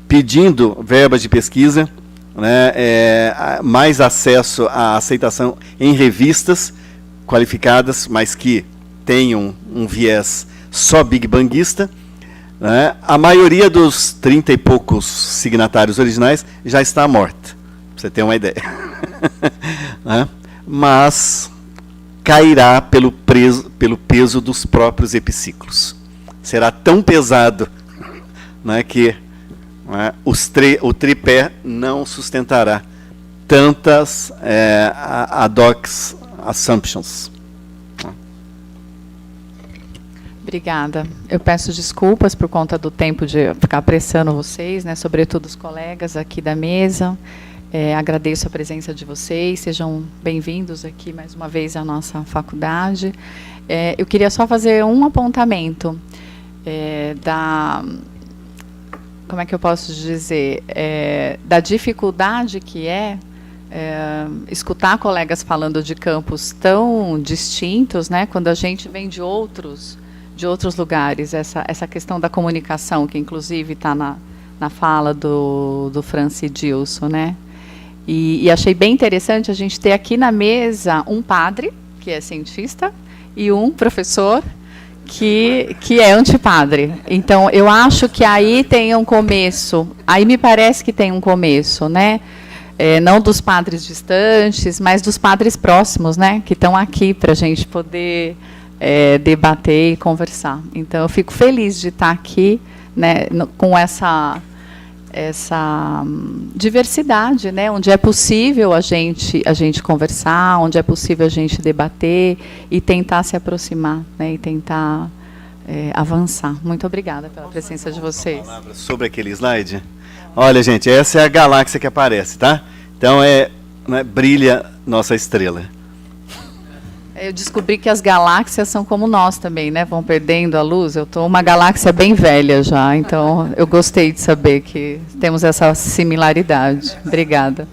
pedindo verbas de pesquisa, né, mais acesso à aceitação em revistas qualificadas, mas que tenham um viés só big banguista. Né? A maioria dos 30 e poucos signatários originais já está morta, para você ter uma ideia. Né? Mas cairá pelo peso dos próprios epiciclos. Será tão pesado, né, que, né, o tripé não sustentará tantas ad hoc assumptions. Obrigada. Eu peço desculpas por conta do tempo de ficar apressando vocês, né, sobretudo os colegas aqui da mesa. Agradeço a presença de vocês, sejam bem-vindos aqui mais uma vez à nossa faculdade. Eu queria só fazer um apontamento como é que eu posso dizer, da dificuldade que escutar colegas falando de campos tão distintos, né, quando a gente vem de outros lugares, essa questão da comunicação, que inclusive está na fala do Francis Dilson, né? E achei bem interessante a gente ter aqui na mesa um padre, que é cientista, e um professor, que é antipadre. Então, eu acho que aí tem um começo, aí me parece que tem um começo, né? Não dos padres distantes, mas dos padres próximos, né? Que estão aqui para a gente poder debater e conversar. Então, eu fico feliz de estar aqui, né, com essa diversidade, né, onde é possível a gente conversar, onde é possível a gente debater e tentar se aproximar, né, e tentar avançar. Muito obrigada pela presença de vocês. Sobre aquele slide? Olha, gente, essa é a galáxia que aparece, tá? Então, né, brilha nossa estrela. Eu descobri que as galáxias são como nós também, né? Vão perdendo a luz. Eu estou uma galáxia bem velha já, então eu gostei de saber que temos essa similaridade. Obrigada.